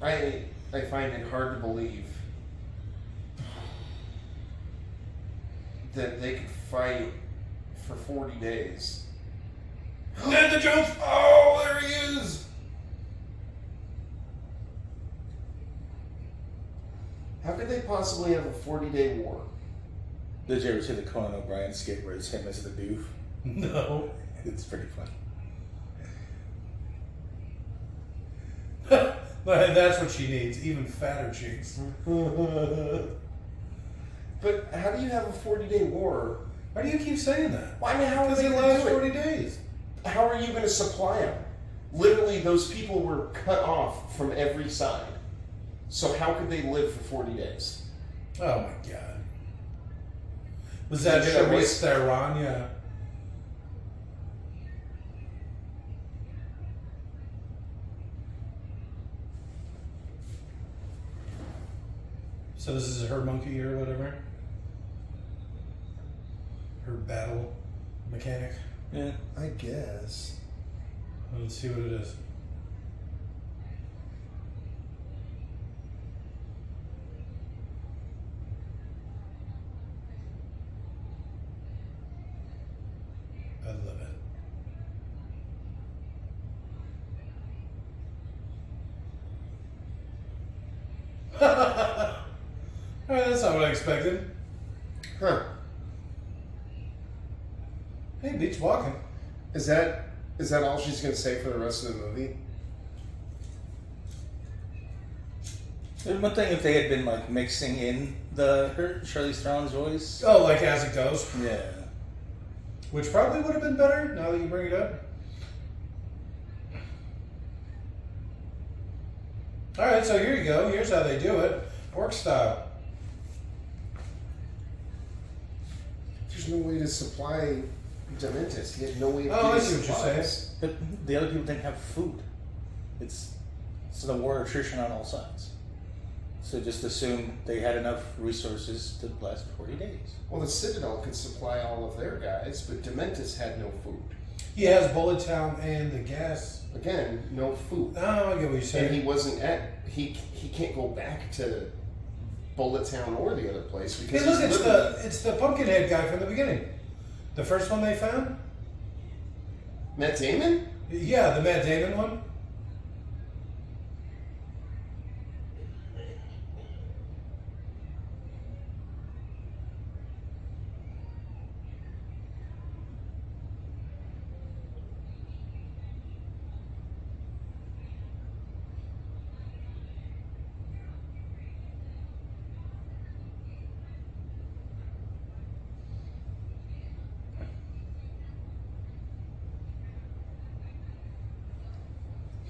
I find it hard to believe that they could fight for 40 days. And the Jones. Oh, there he is. How could they possibly have a 40-day war? Did you ever see the Conan O'Brien skit where it's him as the doof? No. It's pretty fun. That's what she needs. Even fatter cheeks. But how do you have a 40-day war? Why do you keep saying that? Well, I mean, how are Because they it going to lasts do 40 it? days. How are you going to supply them? Literally, those people were cut off from every side. So how could they live for 40 days? Oh my god. Was that Did you Charlize waste- Theron? Yeah. So this is her monkey or whatever? Her battle mechanic? Yeah. I guess. Let's see what it is. I love it. Alright, that's not what I expected. Huh. Hey, beach walking. Is that all she's gonna say for the rest of the movie? There's one thing if they had been like mixing in her Charlize Theron's voice. Oh, like as it goes. Yeah. Which probably would have been better now that you bring it up. Alright, so here you go. Here's how they do it. Pork style. There's no way to supply Dementis. He had no way to Oh, I get see what you're saying. supplies. But the other people didn't have food. It's the war of attrition on all sides. So just assume they had enough resources to last 40 days. Well, the Citadel could supply all of their guys, but Dementis had no food. He has Bullet Town and the gas. Again, no food. Oh, I get what you're And saying. he wasn't he can't go back to Bullet Town or the other place because Hey, look, he's it's literally- it's the Pumpkinhead guy from the beginning. The first one they found? Matt Damon? Yeah, the Matt Damon one.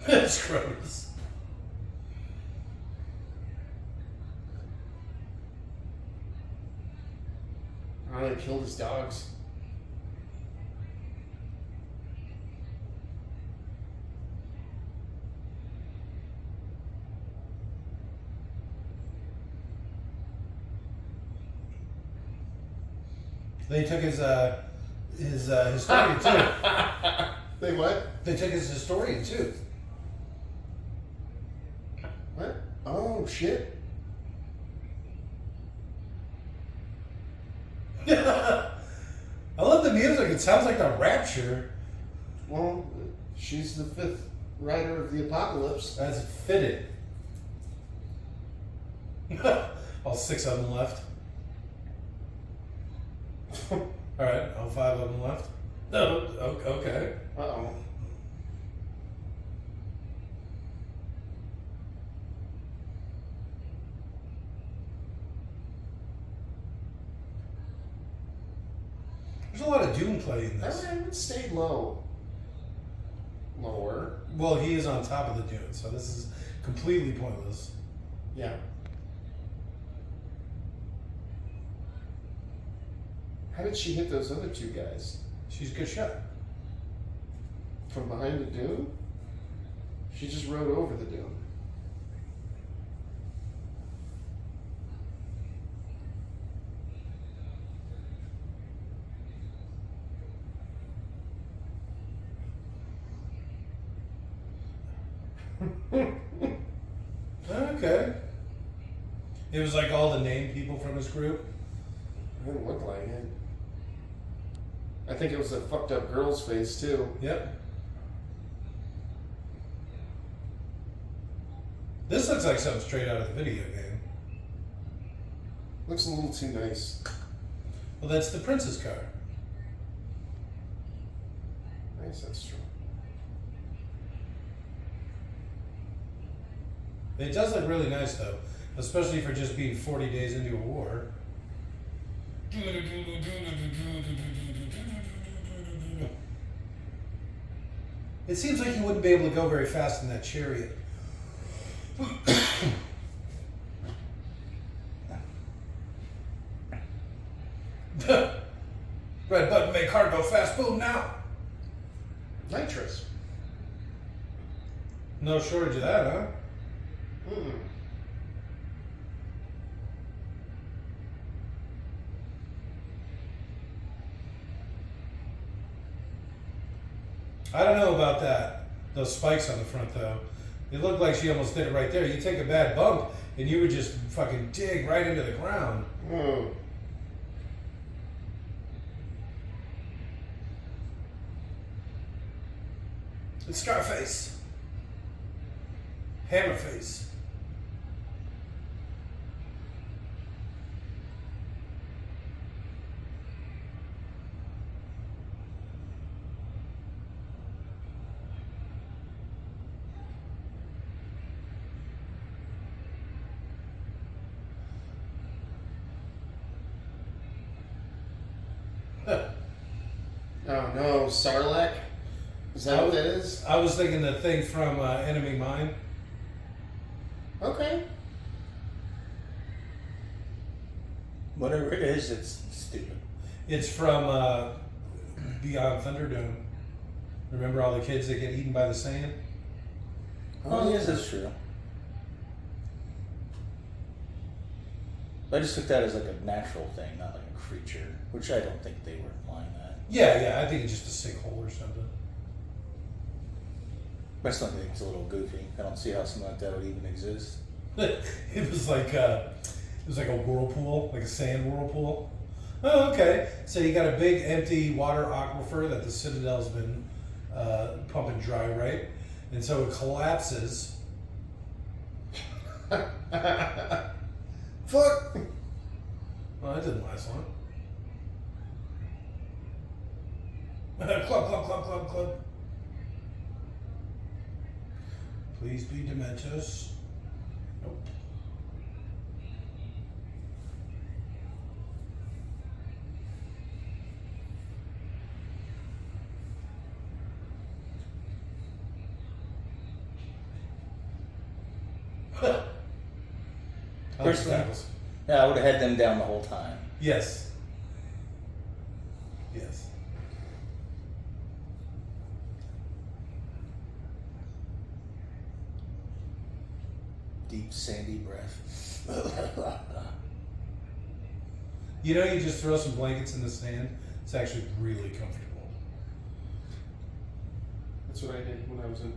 That's gross. Oh, they killed his dogs. They took his historian too. They what? They took his historian too. What? Oh shit. I love the music. It sounds like the Rapture. Well, she's the fifth rider of the apocalypse. That's fitted. All 6 of them left. Alright, all 5 of them left. No, okay. Uh-oh. There's a lot of Doom play in this. I would stay low. Lower. Well, he is on top of the Dune, so this is completely pointless. Yeah. How did she hit those other two guys? She's a good shot. From behind the dune? She just rode over the dune. Okay. It was like all the named people from his group. It didn't look like it. I think it was a fucked up girl's face too. Yep. This looks like something straight out of the video game. Looks a little too nice. Well, that's the Prince's car. Nice, that's true. It does look really nice, though, especially for just being 40 days into a war. It seems like you wouldn't be able to go very fast in that chariot. Red button, make car go fast. Boom, now. Nitrous. No shortage of that, huh? Mm. I don't know about that. Those spikes on the front, though. It looked like she almost did it right there. You take a bad bump, and you would just fucking dig right into the ground. Mm. It's Scarface. Hammerface. Oh no, Sarlacc? Is that what that is? I was thinking the thing from Enemy Mine. Okay. Whatever it is, it's stupid. It's from Beyond Thunderdome. Remember all the kids that get eaten by the sand? Oh, yes, that's true. I just took that as like a natural thing, not like a creature, which I don't think they were implying that. Yeah, I think it's just a sinkhole or something. I still think it's a little goofy. I don't see how something like that would even exist. It was like a whirlpool, like a sand whirlpool. Oh, okay. So you got a big empty water aquifer that the Citadel's been pumping dry, right? And so it collapses. Fuck! Well, that didn't last long. Club, club, club, club, club. Please be Dementus. Nope. Personally, yeah, I would have had them down the whole time. Yes. Yes. Deep, sandy breath. You know, you just throw some blankets in the sand. It's actually really comfortable. That's what I did when I was in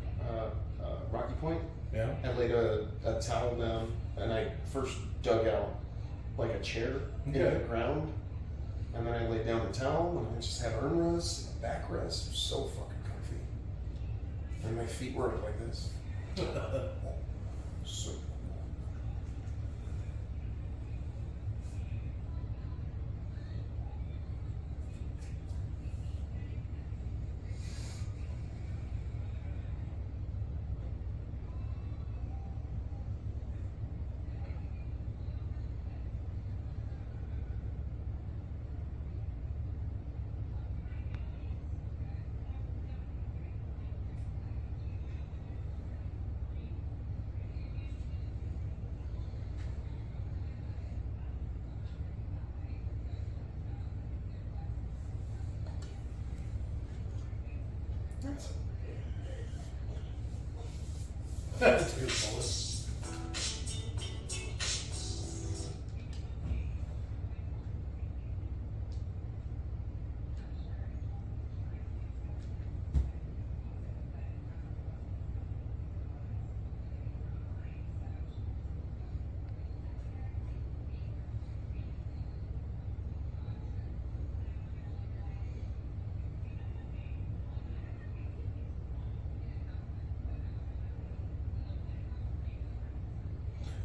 Rocky Point. Yeah. I laid a towel down and I first dug out like a chair into Okay. the ground. And then I laid down the towel and I just had armrests and backrest. It was so fucking comfy. And my feet were up like this. So cool. That's a good bullet.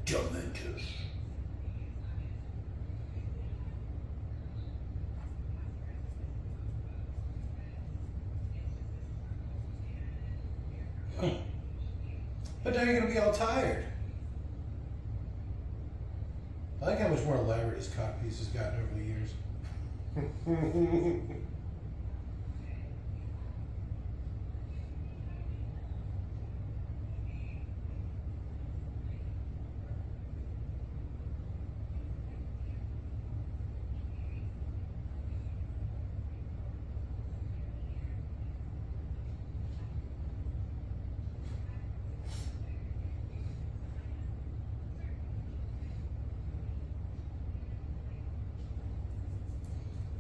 Dementus. But now you're gonna be all tired. I like how much more elaborate his cock piece has gotten over the years.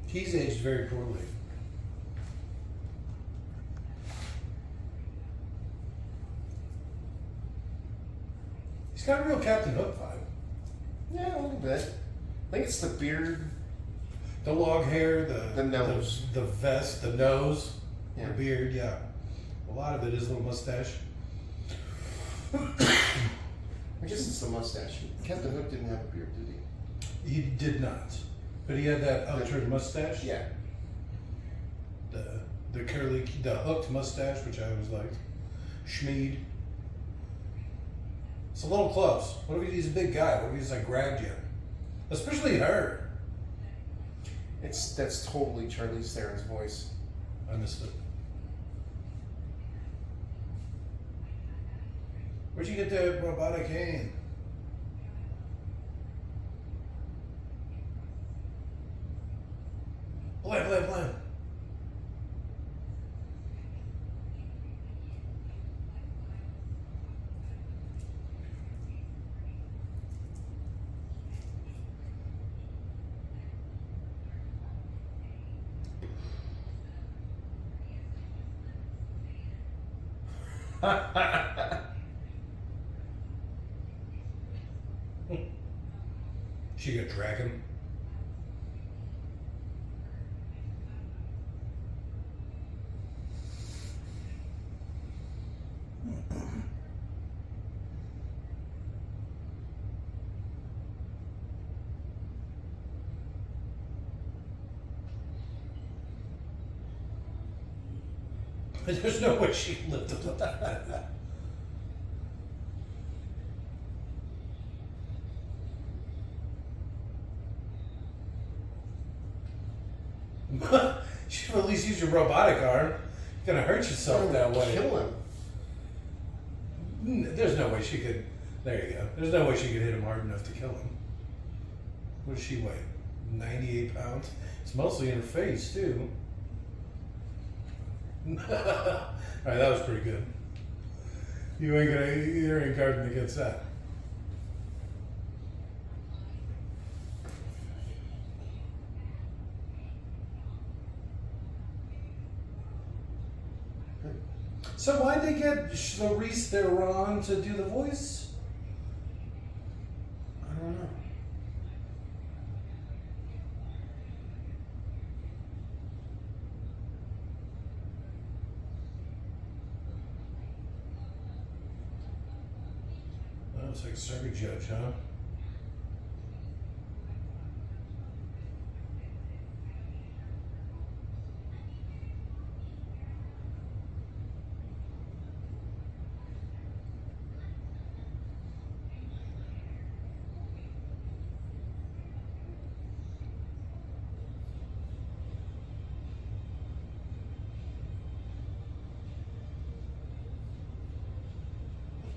He's aged very poorly. He's got a real Captain Hook vibe. Yeah, a little bit. I think it's the beard. The long hair, The nose. the vest, the nose, Yeah. the beard. Yeah, a lot of it is a little mustache. I guess it's the mustache. Captain Hook didn't have a beard, did he? He did not, but he had that upturned mustache. Yeah. The curly, the hooked mustache, which I always liked. Schmeed. It's a little close. What if he's a big guy? What if he's like grabbed you? Especially her. That's totally Charlize Theron's voice. I missed it. Where'd you get that robotic hand? Blam, blam, blam. She could drag him. There's no way she lived up to that. You should at least use your robotic arm. You're gonna hurt yourself that way. Kill him. There's no way she could. There you go. There's no way she could hit him hard enough to kill him. What does she weigh? 98 pounds. It's mostly in her face too. All right, that was pretty good. You ain't guarding against that. So why'd they get Charlize Theron to do the voice? I don't know. Oh, it's like a circuit judge, huh?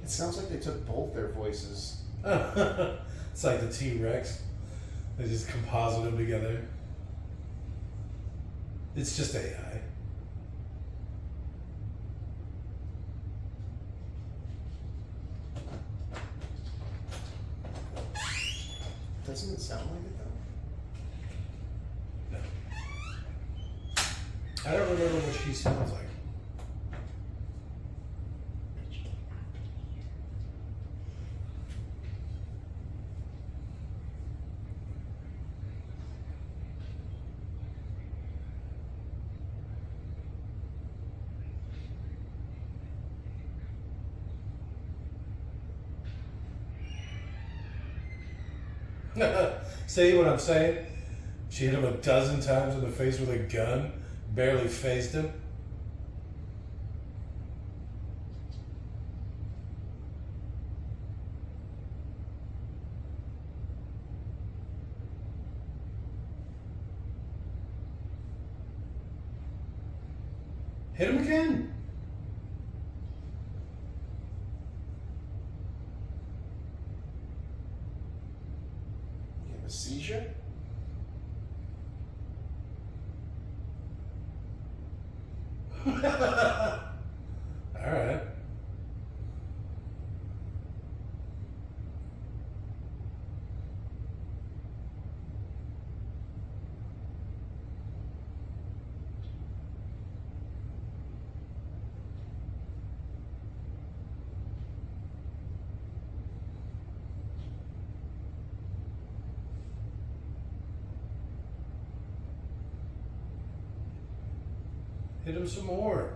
It sounds like they took both their voices. It's like the T-Rex. They just composite them together. It's just AI. Doesn't it sound like it though? No. I don't remember what she sounds like. See what I'm saying? She hit him a dozen times in the face with a gun, barely phased him. Hit him again. You have a seizure? All right. Hit him some more.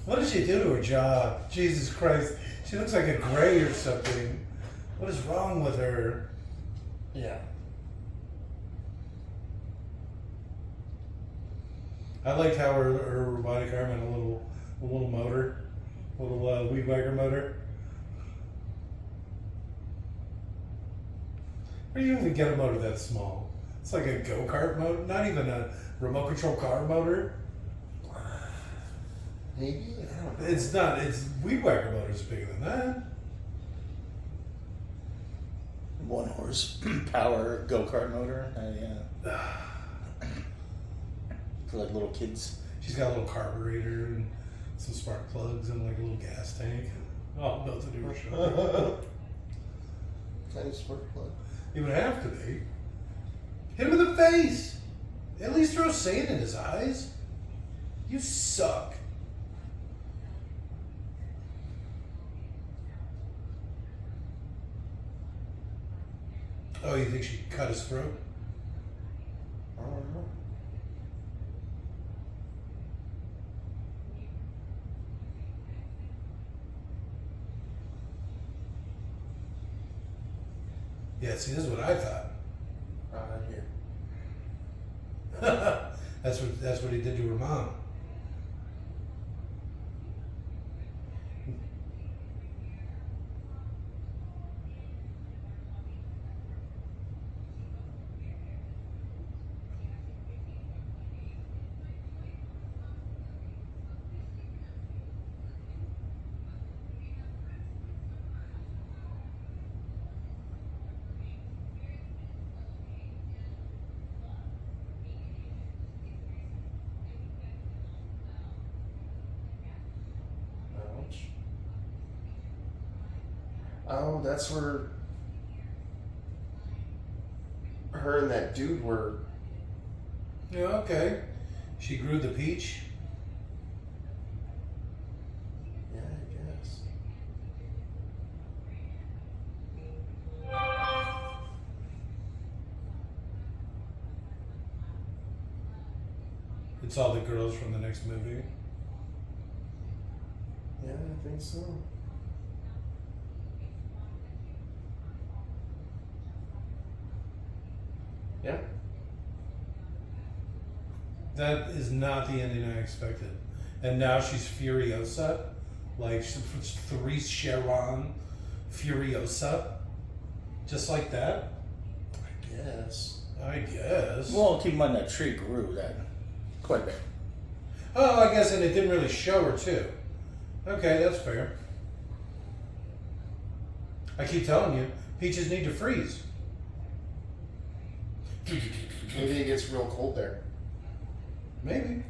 What did she do to her jaw? Jesus Christ. She looks like a gray or something. What is wrong with her? Yeah. I liked how her robotic arm had a little motor. A little weed whacker motor. Where do you even get a motor that small? It's like a go-kart motor, not even a remote control car motor. Maybe? I don't know. It's not. It's weed whacker motors bigger than that. 1 horsepower go-kart motor. Yeah. For like little kids. She's got a little carburetor and some spark plugs and like a little gas tank. All built into her truck. Tiny spark plug. It would have to be. Hit him in the face. At least throw sand in his eyes. You suck. Oh, you think she cut his throat? I don't know. Yeah, see, this is what I thought. Right here. That's what he did to her mom. Ouch. Oh, that's where her and that dude were. Yeah, okay. She grew the peach. Yeah, I guess. It's all the girls from the next movie. Yeah, I think so. Yeah. That is not the ending I expected. And now she's Furiosa. Like, Therese Sharon Furiosa. Just like that? I guess. I guess. Well, keep in mind that tree grew that quite a bit. Oh, I guess, and it didn't really show her, too. Okay, that's fair. I keep telling you, peaches need to freeze. Maybe it gets real cold there. Maybe.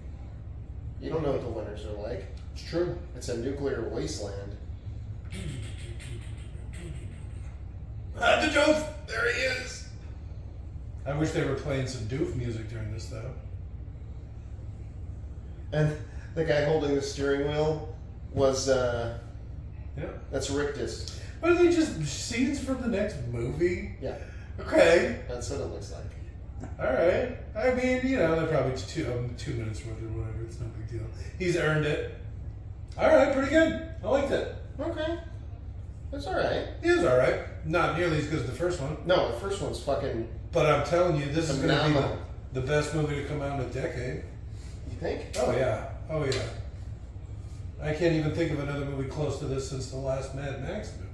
You don't know what the winters are like. It's true. It's a nuclear wasteland. Ah, the doof! There he is! I wish they were playing some doof music during this, though. And the guy holding the steering wheel was, Yeah. that's Rictus. What are they just scenes from the next movie? Yeah, Okay. that's what it looks like. Alright. I mean, you know, they're probably 2 minutes worth or whatever. It's no big deal. He's earned it. Alright, pretty good. I liked it. Okay. That's alright. He was alright. Not nearly as good as the first one. No, the first one's fucking. But I'm telling you, this is going to be Phenomenal. the best movie to come out in a decade. You think? Oh, yeah. Oh, yeah. I can't even think of another movie close to this since the last Mad Max movie.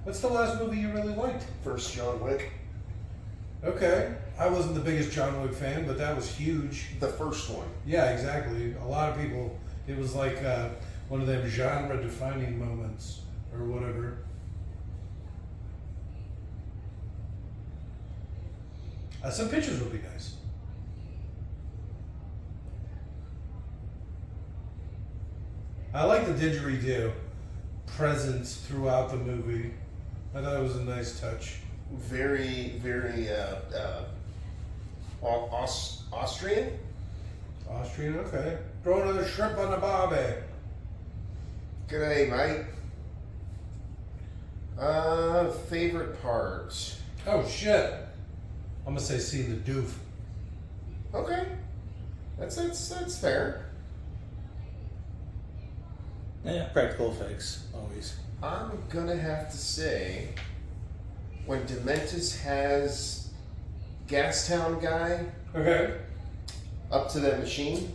What's the last movie you really liked? First John Wick. Okay. I wasn't the biggest John Wick fan, but that was huge. The first one. Yeah, exactly. A lot of people, it was like one of them genre-defining moments or whatever. Some pictures would be nice. I like the didgeridoo presence throughout the movie. I thought it was a nice touch. Very, very Austrian. Austrian, okay. Throw another shrimp on the barbie. G'day, mate. Favorite part? Oh shit! I'm gonna say seeing the doof. Okay, that's fair. Yeah, practical effects, always. I'm gonna have to say, when Dementis has Gastown guy Okay. up to that machine,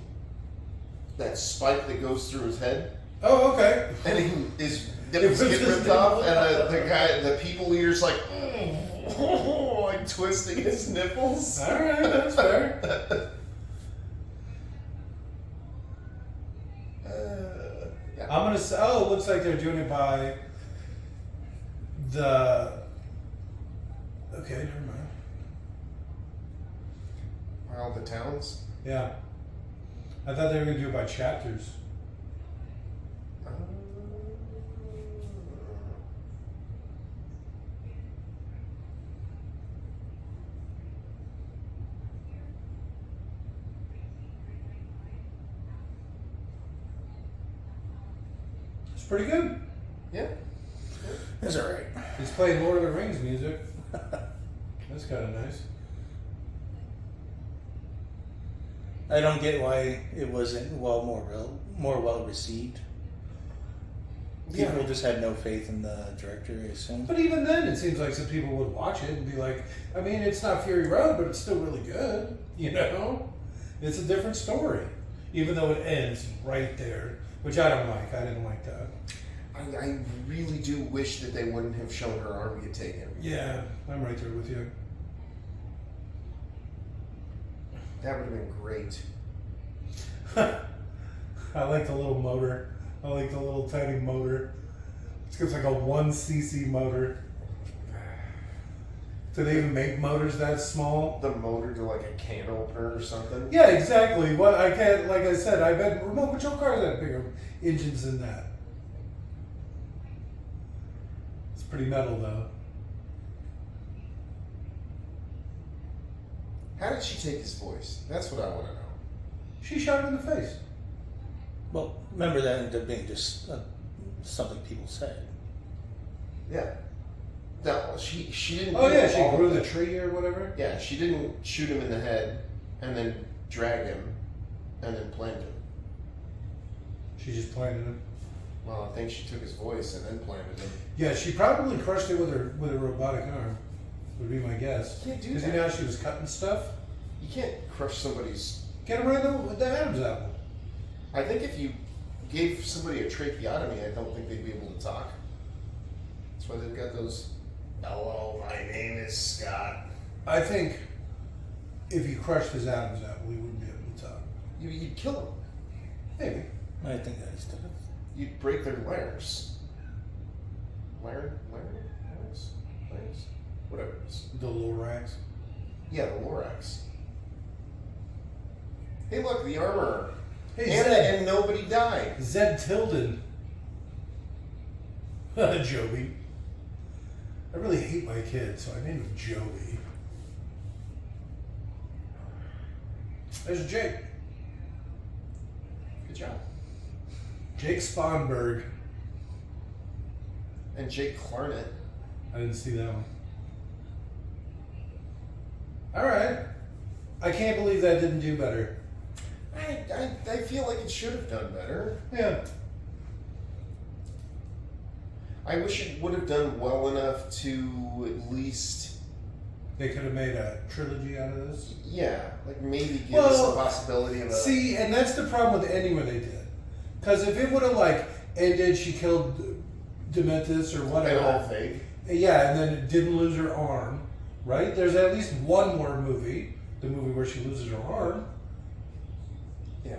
that spike that goes through his head, Oh, okay. and his nipples get ripped off, and the people eater's like, like twisting his nipples. All right, that's fair. Yeah. I'm gonna say. Oh, it looks like they're doing it by the. Okay, never mind. All the towns. Yeah, I thought they were gonna do it by chapters. It's pretty good. Yeah. It's alright. He's playing Lord of the Rings music. That's kind of nice. I don't get why it wasn't more well received. People Yeah. just had no faith in the director, I assume. But even then, it seems like some people would watch it and be like, I mean, it's not Fury Road, but it's still really good. You know? It's a different story. Even though it ends right there, which I don't like. I didn't like that. I really do wish that they wouldn't have shown her arm get taken. Yeah, I'm right there with you. That would have been great. I like the little motor. I like the little tiny motor. It's like a 1cc motor. Do they even make motors that small? The motor to like a can opener or something. Yeah, exactly. What I can't, like I said, I bet remote control cars have bigger engines than that. It's pretty metal though. How did she take his voice? That's what I want to know. She shot him in the face. Well, remember that ended up being just something people said. Yeah. No, she didn't. Oh do yeah, she all grew of the it. tree or whatever. Yeah, she didn't shoot him in the head and then drag him and then plant him. She just planted him. Well, I think she took his voice and then planted him. Yeah, she probably crushed it with a robotic arm. Would be my guess. You can't do Because that. you know how she was cutting stuff. You can't crush somebody's. Get him right with the Adam's apple. I think if you gave somebody a tracheotomy, I don't think they'd be able to talk. That's why they've got those. Hello, my name is Scott. I think if you crushed his Adam's apple, he wouldn't be able to talk. You'd kill them. Maybe. I think that is the You'd break their larynx. Larynx? Whatever it is. The Lorax. Yeah, the Lorax. Hey, look, the armor. Hey, And, Zed. and nobody died. Zed Tilden. Joby. I really hate my kid, so I named him Joby. There's Jake. Good job. Jake Sponberg. And Jake Clarnet. I didn't see that one. Alright. I can't believe that didn't do better. I feel like it should have done better. Yeah. I wish it would have done well enough to at least, They could have made a trilogy out of this. yeah, like maybe give us Well, the possibility of a. See, and that's the problem with the ending where they did. Because if it would have like ended, she killed Dementis or and whatever. all fake. Yeah, and then it didn't lose her arm, right? There's at least one more movie, the movie where she loses her arm. Yeah.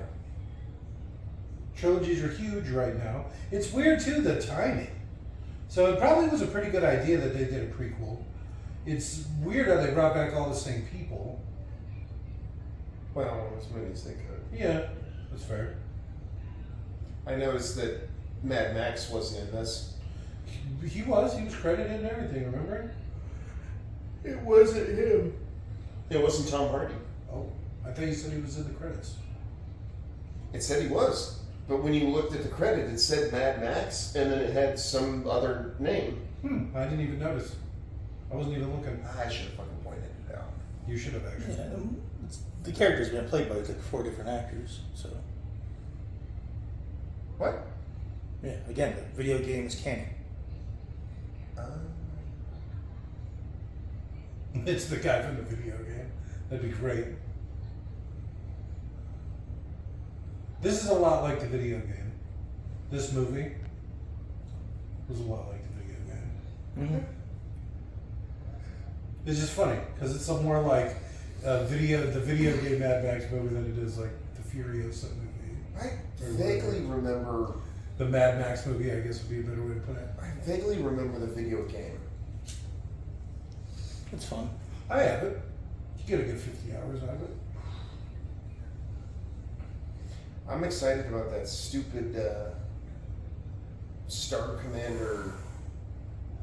Trilogies are huge right now. It's weird too, the timing. So it probably was a pretty good idea that they did a prequel. it's weird how they brought back all the same people. Well, as many as they could. Yeah, that's fair. I noticed that Mad Max wasn't in this. He was credited and everything, remember? It wasn't him. It wasn't Tom Hardy. Oh, I thought you said he was in the credits. It said he was. But when you looked at the credit, it said Mad Max, and then it had some other name. I didn't even notice. I wasn't even looking. I should have fucking pointed it out. You should have actually. Yeah, the character's been played by like 4 different actors, so What? yeah. Again, the video game is canon. It's the guy from the video game. That'd be great. This is a lot like the video game. This movie was a lot like the video game. Mm-hmm. It's just funny because it's a more like the video game Mad Max movie than it is like the Furiosa movie. I vaguely remember. The Mad Max movie, I guess, would be a better way to put it. I vaguely remember the video game. It's fun. I have it. You get a good 50 hours out of it. I'm excited about that stupid Star Commander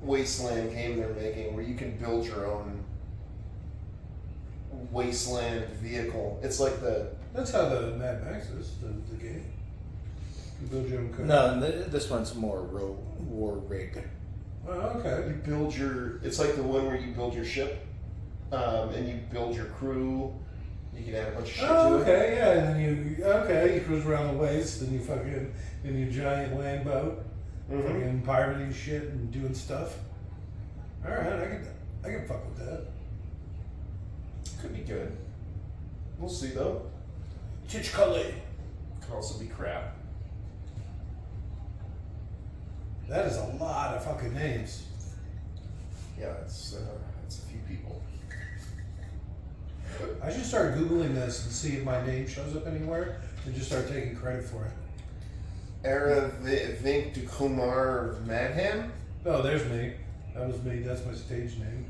Wasteland game they're making where you can build your own Wasteland vehicle. It's like the... That's how the Mad Max is, the game. You build your own car. No, this one's more war rig. Oh, okay. You build your... It's like the one where you build your ship and you build your crew. You can add a bunch of shit to it. Okay, yeah, and then you cruise around the waste, and you fucking in your giant land boat, fucking pirating shit and doing stuff. All right, I can fuck with that. Could be good. We'll see though. Chichkale. Could also be crap. That is a lot of fucking names. Yeah, it's a few people. I should start Googling this and see if my name shows up anywhere, and just start taking credit for it. Era Vink du Kumar Madham? Oh, there's me. That was me. That's my stage name.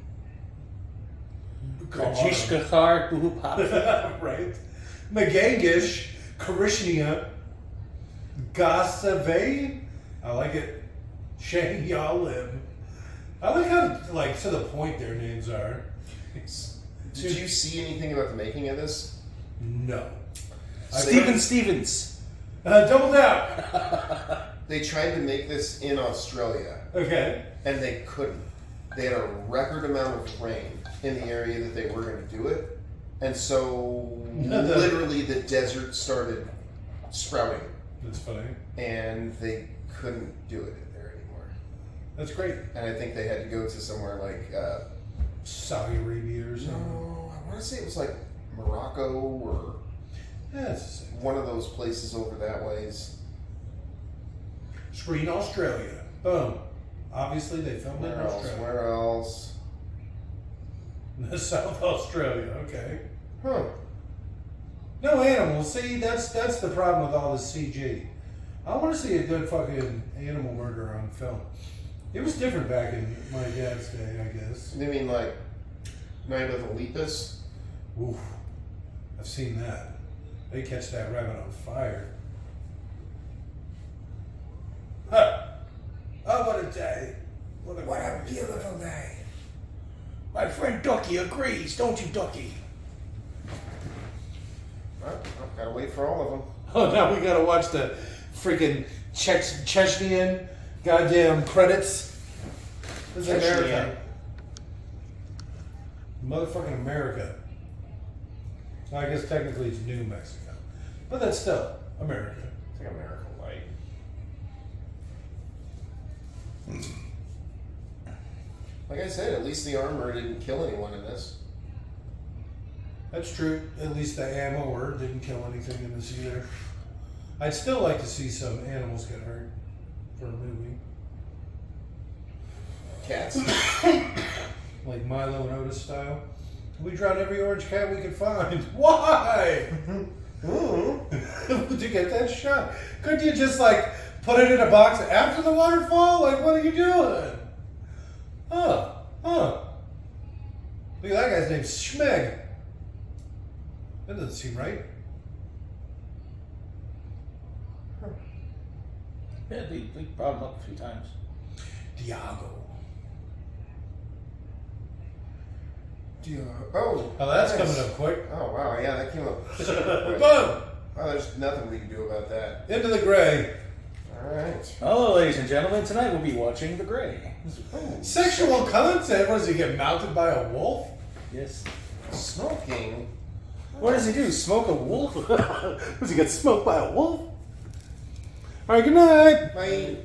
Kajishkahar Buhupap. Right. Magangish, Karishnia, Gasave. I like it. Shane Yalim. I like how, like, to the point their names are. Did you see anything about the making of this? No. Stevens. Double down. They tried to make this in Australia, Okay. and they couldn't. They had a record amount of rain in the area that they were going to do it, and so literally the desert started sprouting, That's funny. and they couldn't do it there anymore. That's great. And I think they had to go to somewhere like Saudi Arabia or something. no, I want to say it was like Morocco or Yeah, it's the same. one of those places over that ways. Screen Australia. Boom. Obviously, they filmed it in Australia. Where else? South Australia. Okay. Huh. No animals. See, that's the problem with all this CG. I want to see a good fucking animal murder on film. It was different back in my dad's day, I guess. You mean like Night of the Lepus? Oof. I've seen that. They catch that rabbit on fire. Huh. Oh, what a day. What a beautiful day. My friend Ducky agrees, don't you, Ducky? Well, gotta wait for all of them. Oh, now we gotta watch the freaking Chechnyan goddamn credits. This is America. Motherfucking America. I guess technically it's New Mexico. But that's still America. It's like America Light. Like I said, at least the armor didn't kill anyone in this. That's true. At least the ammo didn't kill anything in this either. I'd still like to see some animals get hurt for a movie. Cats. Like Milo and Otis style. We drowned every orange cat we could find. Why? To get that shot. Couldn't you just like put it in a box after the waterfall? Like, what are you doing? Look at that guy's name, Schmeg. That doesn't seem right. Yeah, they brought him up a few times. Diago. Oh, Oh, that's nice. coming up quick. Oh wow, yeah, that came up super quick. Boom! Oh, there's nothing we can do about that. Into the gray. All right. Hello, ladies and gentlemen. Tonight we'll be watching The Grey. Sexual content? What does he get mounted by a wolf? Yes. Smoking. What does he do? Smoke a wolf? Does he get smoked by a wolf? All right, good night. Bye.